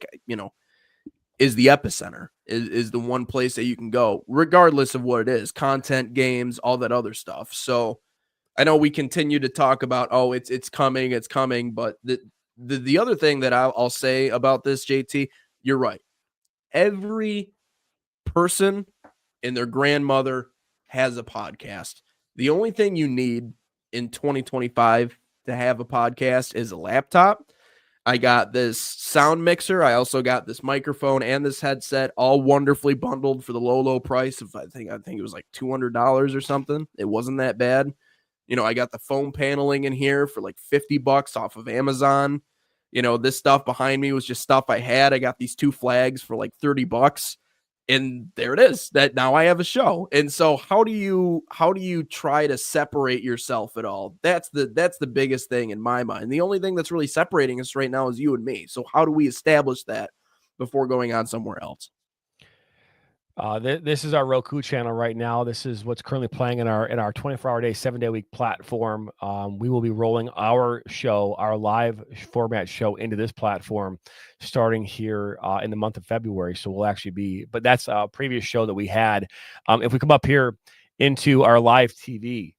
is the epicenter, is the one place that you can go, regardless of what it is, content, games, all that other stuff. So I know we continue to talk about, oh, it's coming, but the other thing that I'll say about this, JT, you're right. Every person and their grandmother has a podcast. The only thing you need in 2025 to have a podcast is a laptop. I got this sound mixer. I also got this microphone and this headset, all wonderfully bundled for the low price of I think it was like $200 or something. It wasn't that bad. I got the foam paneling in here for like $50 off of Amazon. This stuff behind me was just stuff I had. I got these 2 flags for like $30. And there it is, that now I have a show. And so how do you try to separate yourself at all? That's the biggest thing in my mind. The only thing that's really separating us right now is you and me. So how do we establish that before going on somewhere else? This is our Roku channel right now. This is what's currently playing in our 24-hour day, 7-day-a-week platform. We will be rolling our show, our live format show, into this platform starting here in the month of February. So we'll actually be, but that's a previous show that we had. If we come up here into our live TV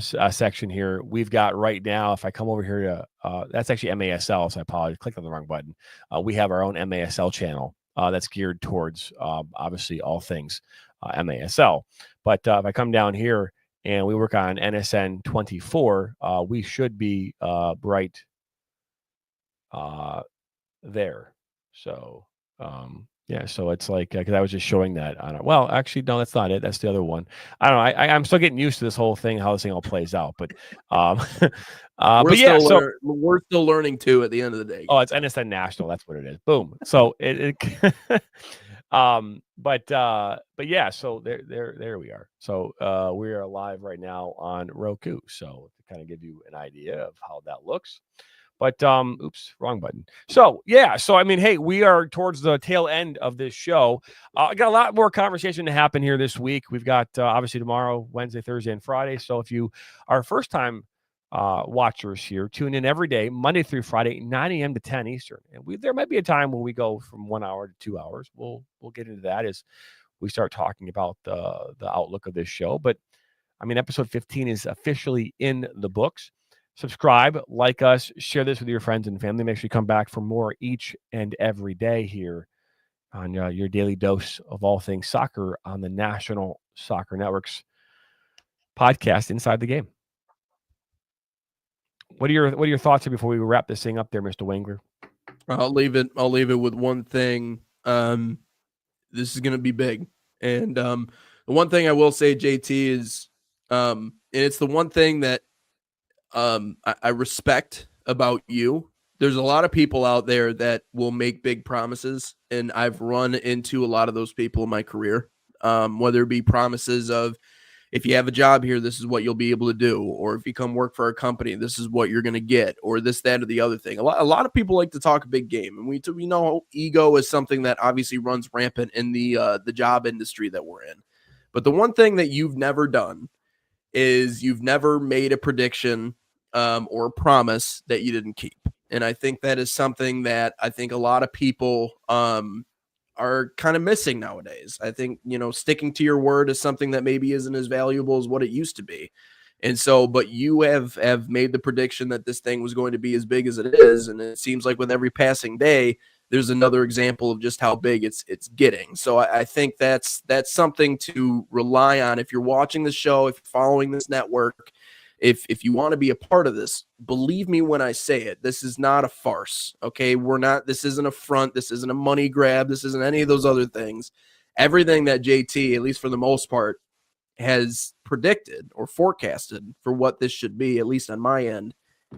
section here, we've got right now, if I come over here to, that's actually MASL, so I apologize, clicked on the wrong button. We have our own MASL channel. That's geared towards obviously all things MASL. But if I come down here and we work on NSN 24, we should be right there. So yeah, so it's like, because I was just showing that. Well, actually, no, that's not it. That's the other one. I don't know. I'm still getting used to this whole thing, how this thing all plays out. But we're still learning too at the end of the day. Oh, it's NSN National. That's what it is. Boom. So but yeah, so there we are. So we are live right now on Roku. So to kind of give you an idea of how that looks. But oops, wrong button. So yeah, so I mean, hey, we are towards the tail end of this show. I got a lot more conversation to happen here this week. We've got obviously tomorrow, Wednesday, Thursday, and Friday. So if you are first time watchers here, tune in every day, Monday through Friday, 9 a.m. to 10 Eastern. And there might be a time when we go from 1 hour to 2 hours. We'll get into that as we start talking about the outlook of this show. But I mean, episode 15 is officially in the books. Subscribe, like us, share this with your friends and family. Make sure you come back for more each and every day here on your daily dose of all things soccer on the National Soccer Network's podcast, Inside the Game. What are your thoughts here before we wrap this thing up there, Mr. Wengler? I'll leave it with one thing. This is going to be big. And the one thing I will say, JT, is and it's the one thing that I respect about you. There's a lot of people out there that will make big promises, and I've run into a lot of those people in my career, whether it be promises of, if you have a job here, this is what you'll be able to do. Or if you come work for a company, this is what you're going to get, or this, that, or the other thing. A lot of people like to talk a big game, and we know ego is something that obviously runs rampant in the job industry that we're in. But the one thing that you've never done is you've never made a prediction or a promise that you didn't keep. And I think that is something that I think a lot of people are kind of missing nowadays. I think, sticking to your word is something that maybe isn't as valuable as what it used to be. And so, but you have made the prediction that this thing was going to be as big as it is. And it seems like with every passing day, there's another example of just how big it's getting. So I think that's something to rely on. If you're watching the show, if you're following this network, if you want to be a part of this, believe me when I say it, this is not a farce. Okay. This isn't a front. This isn't a money grab. This isn't any of those other things. Everything that JT, at least for the most part, has predicted or forecasted for what this should be, at least on my end,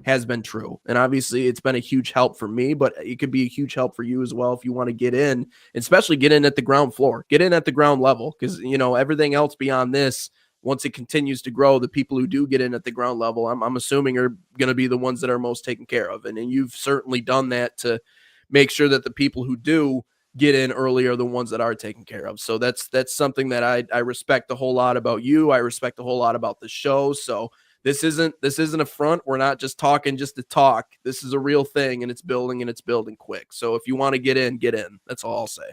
has been true. And obviously it's been a huge help for me, but it could be a huge help for you as well if you want to get in, especially get in at the ground floor, get in at the ground level. Because, everything else beyond this, once it continues to grow, the people who do get in at the ground level, I'm assuming are going to be the ones that are most taken care of. And you've certainly done that to make sure that the people who do get in early are the ones that are taken care of. So that's something that I respect a whole lot about you. I respect a whole lot about the show. So this isn't a front. We're not just talking just to talk. This is a real thing, and it's building quick. So if you want to get in, get in. That's all I'll say.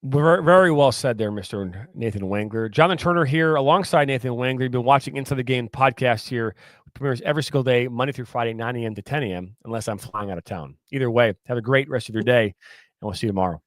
Very, very well said there, Mr. Nathan Wangler. Jonathan Turner here alongside Nathan Wangler. You've been watching Inside the Game podcast here. It premieres every single day, Monday through Friday, 9 a.m. to 10 a.m., unless I'm flying out of town. Either way, have a great rest of your day, and we'll see you tomorrow.